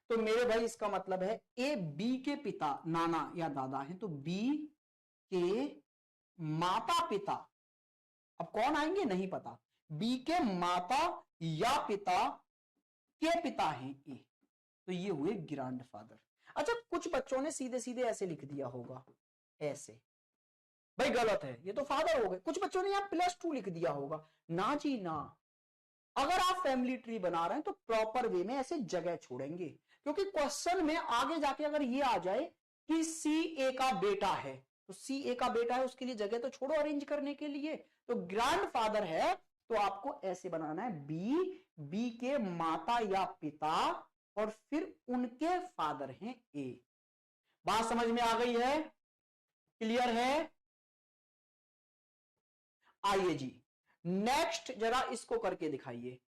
तो मेरे भाई इसका मतलब है ए बी के पिता नाना या दादा हैं, तो बी के माता पिता, अब कौन आएंगे नहीं पता, बी के माता या पिता के पिता हैं ए, तो ये हुए ग्रैंडफादर। अच्छा, कुछ बच्चों ने सीधे सीधे ऐसे लिख दिया होगा, ऐसे, भाई गलत है, ये तो फादर हो गए। कुछ बच्चों ने यहां +2 लिख दिया होगा, ना जी ना। अगर आप फैमिली ट्री बना रहे हैं तो प्रॉपर वे में ऐसे जगह छोड़ेंगे, क्योंकि क्वेश्चन में आगे जाके अगर ये आ जाए कि सी ए का बेटा है, तो सी ए का बेटा है, उसके लिए जगह तो छोड़ो अरेंज करने के लिए। तो ग्रैंडफादर है तो आपको ऐसे बनाना है, बी के माता या पिता और फिर उनके फादर हैं ए। बात समझ में आ गई है, क्लियर है? आइए जी नेक्स्ट जरा इसको करके दिखाइए।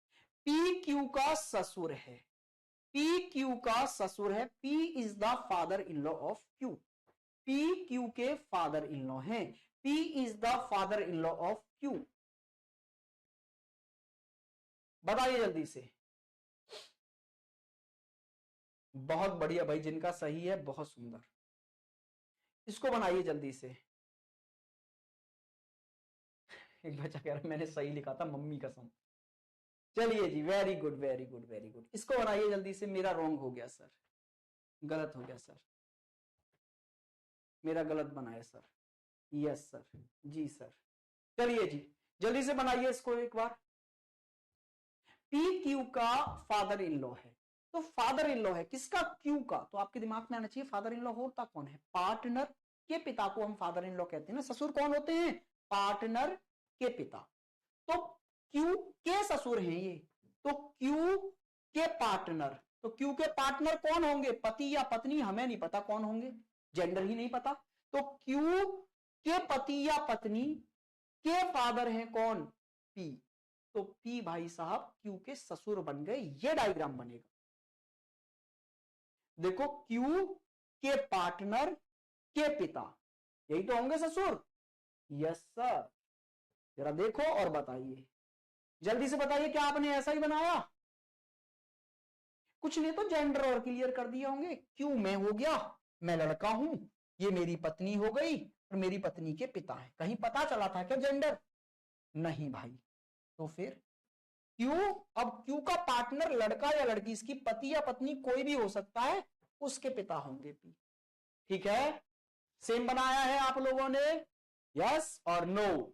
पी क्यू का ससुर है, पी क्यू का ससुर है, P is the father in law of Q, P Q के फादर इन लॉ हैं, P is the father in law of Q. बताइए जल्दी से। बहुत बढ़िया भाई, जिनका सही है बहुत सुंदर, इसको बनाइए जल्दी से। एक बच्चा कह रहा मैंने सही लिखा था, मम्मी कसम। चलिए जी, very good very good very good, इसको बनाइए जल्दी से। मेरा रॉन्ग हो गया सर, गलत हो गया सर, मेरा गलत बनाया सर। यस सर, जी सर। चलिए जी जल्दी से बनाइए इसको एक बार। पी क्यू का फादर इन लॉ है, तो फादर इन लॉ है किसका, क्यू का, तो आपके दिमाग में आना चाहिए फादर इन लॉ होता कौन है, पार्टनर के पिता को हम फादर इन लॉ कहते हैं ना। ससुर कौन होते हैं, पार्टनर के पिता। तो क्यू के ससुर हैं ये, तो क्यू के पार्टनर, तो क्यू के पार्टनर कौन होंगे, पति या पत्नी, हमें नहीं पता कौन होंगे, जेंडर ही नहीं पता। तो क्यू के पति या पत्नी के फादर हैं कौन, पी, तो पी भाई साहब क्यू के ससुर बन गए। ये डायग्राम बनेगा, देखो क्यू के पार्टनर के पिता, यही तो होंगे ससुर। यस सर, जरा देखो और बताइए, जल्दी से बताइए, क्या आपने ऐसा ही बनाया? कुछ ने तो जेंडर और क्लियर कर दिए होंगे, क्यों मैं हो गया, मैं लड़का हूं, ये मेरी पत्नी हो गई और मेरी पत्नी के पिता है। कहीं पता चला था क्या जेंडर? नहीं भाई। तो फिर क्यू, अब क्यू का पार्टनर लड़का या लड़की, इसकी पति या पत्नी कोई भी हो सकता है, उसके पिता होंगे पी। ठीक है, सेम बनाया है आप लोगों ने, यस और नो।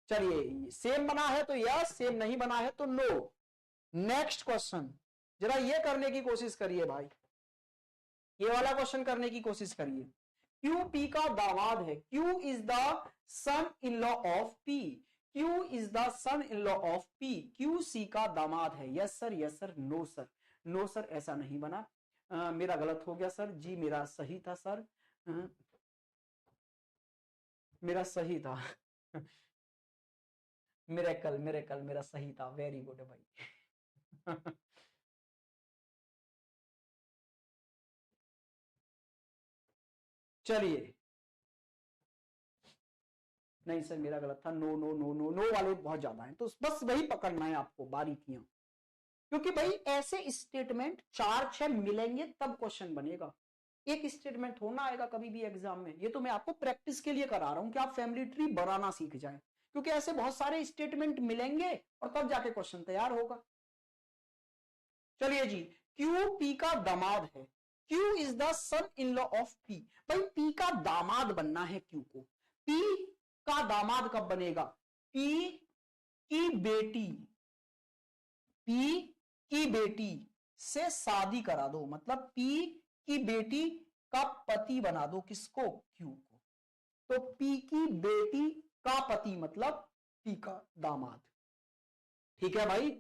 चलिए सेम बना है तो यस, सेम नहीं बना है तो नो। नेक्स्ट क्वेश्चन, जरा ये करने की कोशिश करिए भाई, ये वाला क्वेश्चन करने की कोशिश करिए। क्यू पी का दामाद है, Q is the son in law of P, Q is the son in law of P, Q C का दामाद है। Yes sir, yes sir, no sir, no sir, ऐसा नहीं बना। मेरा गलत हो गया सर, जी मेरा सही था सर, मेरा सही था। मेरे कल मेरा सही था, वेरी गुड भाई। चलिए, नहीं सर मेरा गलत था, no no no no, no वाले बहुत ज्यादा हैं, तो बस वही पकड़ना है आपको बारीकियां, क्योंकि भाई ऐसे स्टेटमेंट 4-6 मिलेंगे तब क्वेश्चन बनेगा। एक स्टेटमेंट होना आएगा कभी भी एग्जाम में, ये तो मैं आपको प्रैक्टिस के लिए करा रहा हूं कि आप फैमिली ट्री बनाना सीख जाए, क्योंकि ऐसे बहुत सारे स्टेटमेंट मिलेंगे और तब जाके क्वेश्चन तैयार होगा। चलिए जी, क्यू पी का दामाद है, Q is the son in law of P. भाई पी का दामाद बनना है क्यू को, पी का दामाद कब बनेगा, पी की बेटी, पी की बेटी से शादी करा दो, मतलब पी की बेटी का पति बना दो, किसको, क्यू को। तो पी की बेटी का पति मतलब पी का दामाद। ठीक है भाई,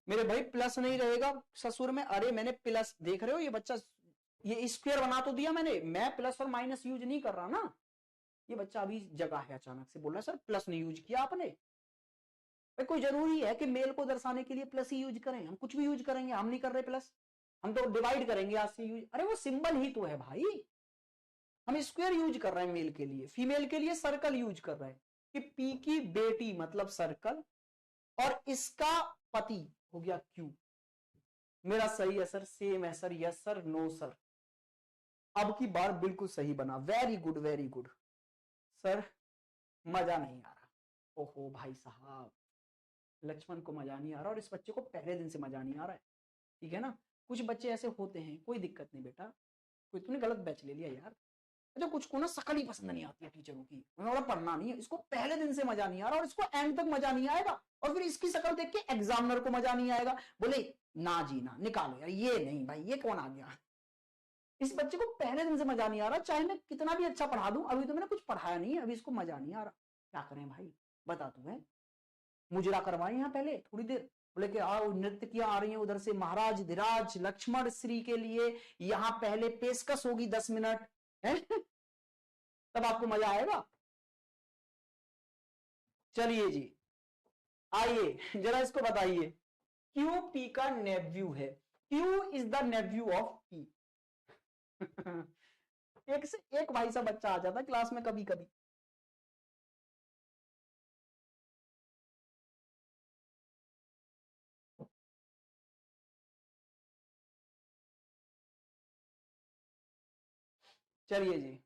मेरे भाई प्लस नहीं रहेगा ससुर में, अरे मैंने प्लस, देख रहे हो ये बच्चा, ये स्क्वायर बना तो दिया मैंने, मैं प्लस और माइनस यूज नहीं कर रहा ना। ये बच्चा अभी जगह है, अचानक से बोल रहा है सर प्लस नहीं यूज किया आपने। भाई कोई जरूरी है कि मेल को दर्शाने के लिए प्लस ही यूज करें? हम कुछ भी यूज करेंगे, हम नहीं कर रहे प्लस, हम तो डिवाइड करेंगे आज से यूज। अरे वो सिंबल ही तो है भाई, हम स्क्वायर यूज कर रहे हैं मेल के लिए, फीमेल के लिए सर्कल यूज कर रहे हैं कि पी की बेटी मतलब सर्कल और इसका पति हो गया क्यू। मेरा सही है सर, सेम है sir, yes sir, no sir. अब की बार बिल्कुल सही बना, very good very good. Sir मजा नहीं आ रहा, ओहो भाई साहब, लक्ष्मण को मजा नहीं आ रहा और इस बच्चे को पहले दिन से मजा नहीं आ रहा है, ठीक है ना। कुछ बच्चे ऐसे होते हैं, कोई दिक्कत नहीं बेटा, कोई तुमने गलत बैच ले लिया यार। अच्छा कुछ को ना शकल ही पसंद नहीं आती है टीचरों की, उन्हें पढ़ना नहीं है, इसको पहले दिन से मजा नहीं आ रहा और इसको एंड तक मजा नहीं आएगा, और फिर इसकी शकल देख के एग्जामिनर को मजा नहीं आएगा, बोले ना जी ना, निकालो यार, ये नहीं भाई, ये कौन आ गया। इस बच्चे को पहले दिन से मजा नहीं आ रहा, चाहे मैं कितना भी अच्छा पढ़ा दूं, अभी तो मैंने कुछ पढ़ाया नहीं है, अभी इसको मजा नहीं आ रहा, क्या करें भाई बता तू है। मुजरा करवाए यहाँ पहले थोड़ी देर, बोले कि आओ नृत्य किया आ रही है उधर से, महाराज धीराज लक्ष्मण श्री के लिए यहाँ पहले पेशकश होगी 10 मिनट है तब आपको मजा आएगा। चलिए जी आइए जरा इसको बताइए, क्यू पी का नेव्यू है, Q is the nephew of P. एक से एक भाई सा बच्चा आ जाता है क्लास में कभी कभी। चलिए जी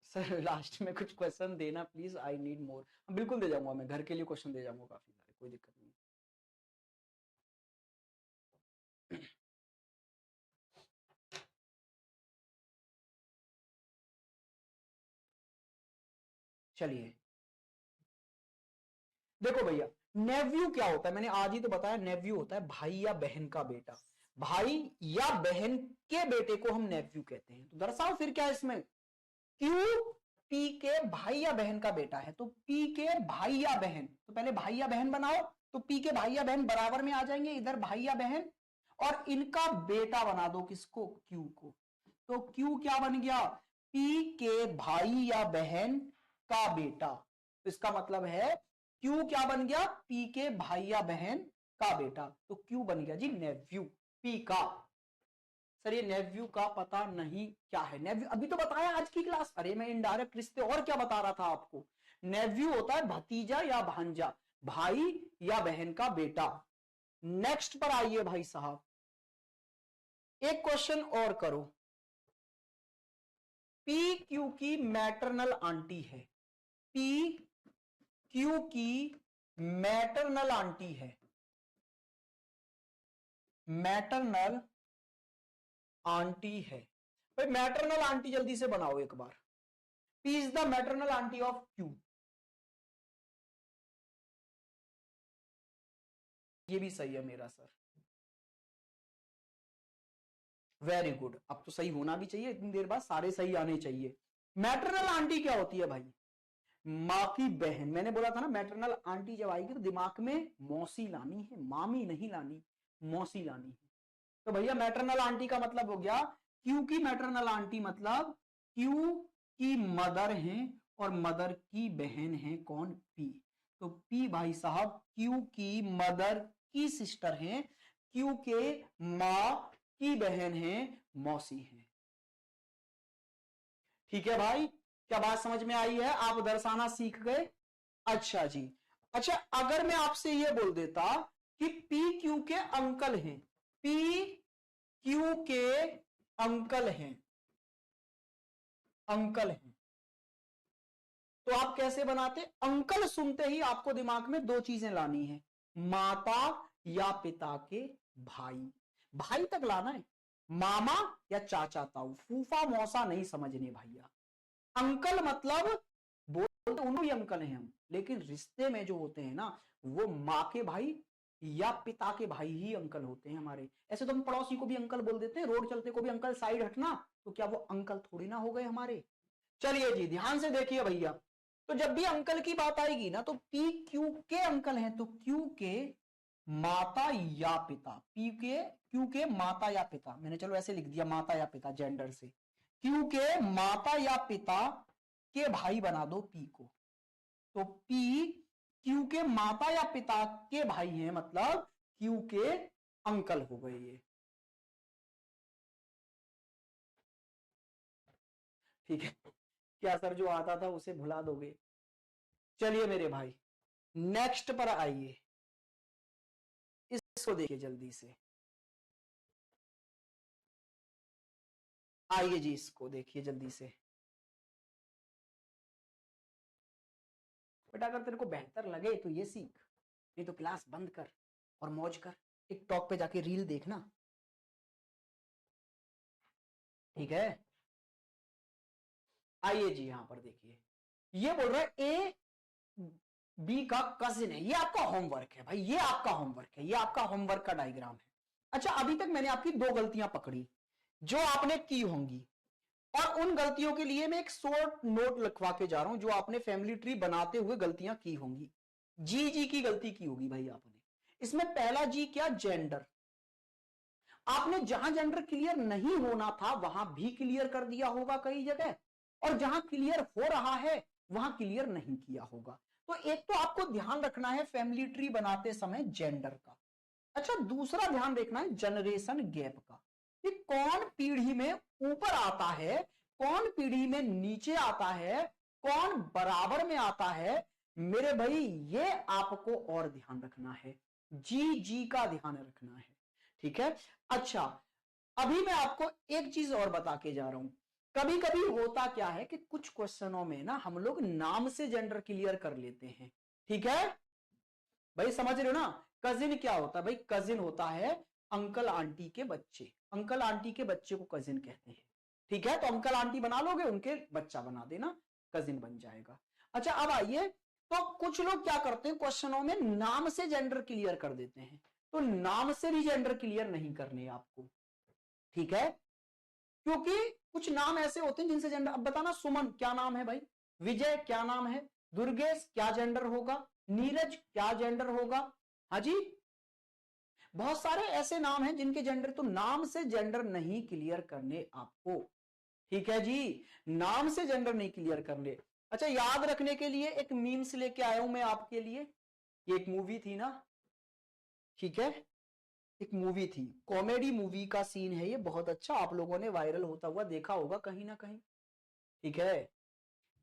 सर लास्ट में कुछ क्वेश्चन देना प्लीज, आई नीड मोर। बिल्कुल दे जाऊंगा, मैं घर के लिए क्वेश्चन दे जाऊंगा काफी सारे, कोई दिक्कत नहीं। चलिए देखो भैया, नेव्यू क्या होता है, मैंने आज ही तो बताया, नेव्यू होता है भाई या बहन का बेटा, भाई या बहन के बेटे को हम नेव्यू कहते हैं। तो दर्शाओ फिर क्या है इसमें, क्यू पी के भाई या बहन का बेटा है, तो पी के भाई या बहन, तो पहले भाई या बहन बनाओ, तो पी के भाई या बहन बराबर में आ जाएंगे, इधर भाई या बहन, और इनका बेटा बना दो किसको, क्यू को। तो क्यू क्या बन गया, पी के भाई या बहन का बेटा, तो इसका मतलब है क्यू क्या बन गया, पी के भाई या बहन का बेटा, तो क्यू बन गया जी नेव्यू पी का। सर ये नेव्यू का पता नहीं क्या है, नेव्यू अभी तो बताया आज की क्लास, अरे मैं इनडायरेक्ट रिश्ते और क्या बता रहा था आपको। नेव्यू होता है भतीजा या भांजा, भाई या बहन का बेटा। नेक्स्ट पर आइए भाई साहब, एक क्वेश्चन और करो, पी क्यू की मैटरनल आंटी है, पी क्यू की मैटरनल आंटी है, मैटरनल आंटी है। भाई मैटरनल आंटी जल्दी से बनाओ एक बार, P is the maternal aunty of Q, ये भी सही है मेरा सर, वेरी गुड, अब तो सही होना भी चाहिए, इतनी देर बाद सारे सही आने चाहिए। मैटरनल आंटी क्या होती है भाई, माँ की बहन, मैंने बोला था ना मैटरनल आंटी जब आएगी तो दिमाग में मौसी लानी है, मामी नहीं लानी, मौसी लानी है। तो भैया मैटरनल आंटी का मतलब हो गया, क्यू की मैटरनल आंटी मतलब क्यू की मदर है और मदर की बहन है कौन, पी। तो पी भाई साहब क्यू की मदर की सिस्टर है, क्यू के माँ की बहन है, मौसी है। ठीक है भाई, क्या बात समझ में आई है, आप दर्शाना सीख गए। अच्छा जी, अच्छा अगर मैं आपसे यह बोल देता कि पी क्यू के अंकल हैं, पी क्यू के अंकल हैं, अंकल हैं, तो आप कैसे बनाते, अंकल सुनते ही आपको दिमाग में दो चीजें लानी है, माता या पिता के भाई, भाई तक लाना है, मामा या चाचा ताऊ, फूफा मौसा नहीं समझने भैया। अंकल मतलब बोलते उन्होंने भी अंकल हैं हम, लेकिन रिश्ते में जो होते हैं ना वो माँ के भाई या पिता के भाई ही अंकल होते हैं हमारे। ऐसे तो हम पड़ोसी को भी अंकल बोल देते हैं, रोड चलते को भी अंकल साइड हटना, तो क्या वो अंकल थोड़ी ना हो गए हमारे। चलिए जी ध्यान से देखिए भैया, तो जब भी अंकल की बात आएगी ना तो पी क्यू के अंकल हैं, तो क्यू के माता या पिता, पी के क्यू के माता या पिता, मैंने चलो ऐसे लिख दिया माता या पिता जेंडर से, क्यू के माता या पिता के भाई बना दो पी को, तो पी क्यू के माता या पिता के भाई हैं, मतलब क्यू के अंकल हो गए ये। ठीक है, क्या सर जो आता था उसे भुला दोगे? चलिए मेरे भाई नेक्स्ट पर आइए, इसको देखिए जल्दी से, आइए जी इसको देखिए जल्दी से। बेटा अगर तेरे को बेहतर लगे तो ये सीख, नहीं तो क्लास बंद कर और मौज कर, टिकटॉक पे जाके रील देखना, ठीक है? आइए जी यहां पर देखिए, ये बोल रहा है ए बी का कजिन है, ये आपका होमवर्क है भाई, ये आपका होमवर्क है, ये आपका होमवर्क का डायग्राम है। अच्छा अभी तक मैंने आपकी दो गलतियां पकड़ी जो आपने की होंगी, और उन गलतियों के लिए मैं एक शॉर्ट नोट लिखवा के जा रहा हूं जो आपने फैमिली ट्री बनाते हुए गलतियां की होंगी। जी की गलती की होगी भाई आपने। इसमें पहला जी क्या, जेंडर। आपने जहां जेंडर क्लियर नहीं होना था वहां भी क्लियर कर दिया होगा कई जगह, और जहां क्लियर हो रहा है वहां क्लियर नहीं किया होगा। तो एक तो आपको ध्यान रखना है फैमिली ट्री बनाते समय जेंडर का। अच्छा दूसरा ध्यान रखना है जनरेशन गैप का, कि कौन पीढ़ी में ऊपर आता है, कौन पीढ़ी में नीचे आता है, कौन बराबर में आता है। मेरे भाई ये आपको और ध्यान रखना है, जी का ध्यान रखना है, ठीक है? अच्छा अभी मैं आपको एक चीज और बता के जा रहा हूं, कभी कभी होता क्या है कि कुछ क्वेश्चनों में ना हम लोग नाम से जेंडर क्लियर कर लेते हैं, ठीक है भाई? समझ रहे हो ना? कजिन क्या होता है भाई? कजिन होता है अंकल आंटी के बच्चे, अंकल आंटी के बच्चे को कजिन कहते हैं, ठीक है? तो अंकल आंटी बना लोगे, उनके बच्चा बना देना, कजिन बन जाएगा। अच्छा अब आइए, तो कुछ लोग क्या करते हैं क्वेश्चनों में नाम से जेंडर क्लियर कर देते हैं, तो नाम से भी जेंडर क्लियर नहीं करने आपको, ठीक है? क्योंकि कुछ नाम ऐसे होते हैं जिनसे जेंडर, अब बताना सुमन क्या नाम है भाई, विजय क्या नाम है, दुर्गेश क्या जेंडर होगा, नीरज क्या जेंडर होगा, हाँ जी? बहुत सारे ऐसे नाम हैं जिनके जेंडर, तो नाम से जेंडर नहीं क्लियर करने आपको, ठीक है जी? नाम से जेंडर नहीं क्लियर करने। अच्छा याद रखने के लिए एक मीम्स लेके आया हूं मैं आपके लिए, ये एक मूवी थी ना, ठीक है? एक मूवी थी, कॉमेडी मूवी का सीन है ये, बहुत अच्छा, आप लोगों ने वायरल होता हुआ देखा होगा कहीं ना कहीं, ठीक है?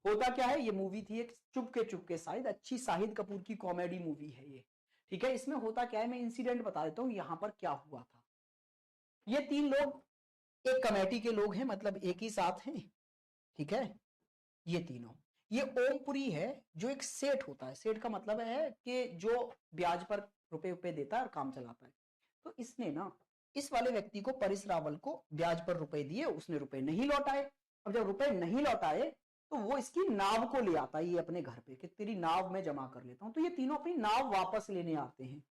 होता क्या है, ये मूवी थी एक चुपके शायद, अच्छी शाहिद कपूर की कॉमेडी मूवी है ये, ठीक है? इसमें होता क्या है, मैं इंसिडेंट बता देता हूं यहां पर क्या हुआ था। ये तीन लोग एक कमेटी के लोग हैं, मतलब एक ही साथ हैं, ठीक है? ये तीनों, ये ओमपुरी है जो एक सेठ होता है, सेठ का मतलब है कि जो ब्याज पर रुपए रुपए देता है और काम चलाता है। तो इसने ना इस वाले व्यक्ति को, परेश रावल को, ब्याज पर रुपए दिए, उसने रुपए नहीं लौटाए। अब जब रुपए नहीं लौटाए तो वो इसकी नाव को ले आता है ये अपने घर पे, कि तेरी नाव में जमा कर लेता हूं। तो ये तीनों अपनी नाव वापस लेने आते हैं,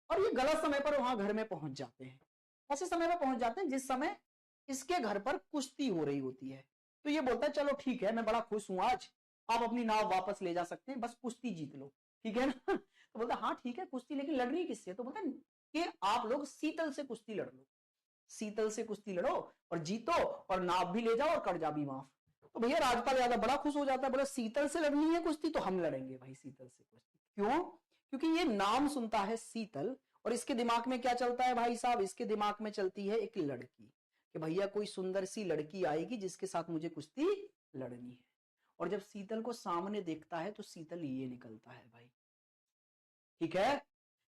और ये गलत समय पर वहां घर में पहुंच जाते हैं। ऐसे समय पर पहुंच जाते हैं जिस समय इसके घर पर कुश्ती हो रही होती है। तो ये बोलता है चलो ठीक है, मैं बड़ा खुश हूं आज, आप अपनी नाव वापस ले जा सकते हैं, बस कुश्ती जीत लो, ठीक है ना? तो बोलता हाँ ठीक है कुश्ती, लेकिन लड़नी किससे? तो बोलता कि आप लोग शीतल से कुश्ती लड़ लो, शीतल से कुश्ती लड़ो और जीतो, और नाव भी ले जाओ और कर्जा भी माफ। तो भैया राजपाल यादव बड़ा खुश हो जाता है, बोले शीतल से लड़नी है कुश्ती तो हम लड़ेंगे भाई शीतल से कुश्ती। क्यों? क्योंकि ये नाम सुनता है शीतल, और इसके दिमाग में क्या चलता है भाई साहब, इसके दिमाग में चलती है एक लड़की, कि भैया कोई सुंदर सी लड़की आएगी जिसके साथ मुझे कुश्ती लड़नी है। और जब शीतल को सामने देखता है तो शीतल ये निकलता है भाई, ठीक है?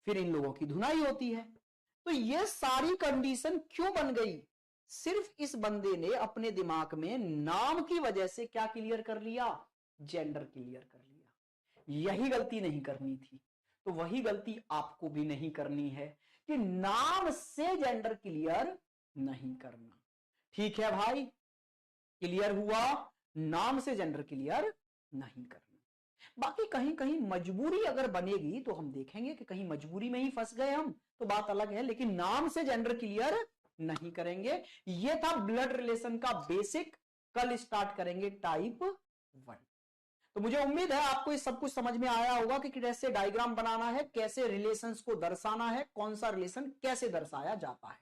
फिर इन लोगों की धुनाई होती है। तो ये सारी कंडीशन क्यों बन गई? सिर्फ इस बंदे ने अपने दिमाग में नाम की वजह से क्या क्लियर कर लिया, जेंडर क्लियर कर लिया। यही गलती नहीं करनी थी, तो वही गलती आपको भी नहीं करनी है, कि नाम से जेंडर क्लियर नहीं करना, ठीक है भाई? क्लियर हुआ? नाम से जेंडर क्लियर नहीं करना। बाकी कहीं कहीं मजबूरी अगर बनेगी तो हम देखेंगे कि कहीं मजबूरी में ही फंस गए हम, तो बात अलग है, लेकिन नाम से जेंडर क्लियर नहीं करेंगे। ये था ब्लड रिलेशन का बेसिक, कल स्टार्ट करेंगे टाइप 1। तो मुझे उम्मीद है आपको ये सब कुछ समझ में आया होगा कि कैसे डायग्राम बनाना है, कैसे रिलेशंस को दर्शाना है, कौन सा रिलेशन कैसे दर्शाया जाता है।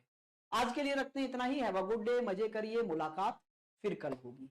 आज के लिए रखते हैं इतना ही। हैव अ गुड डे, मजे करिए, मुलाकात फिर कल होगी।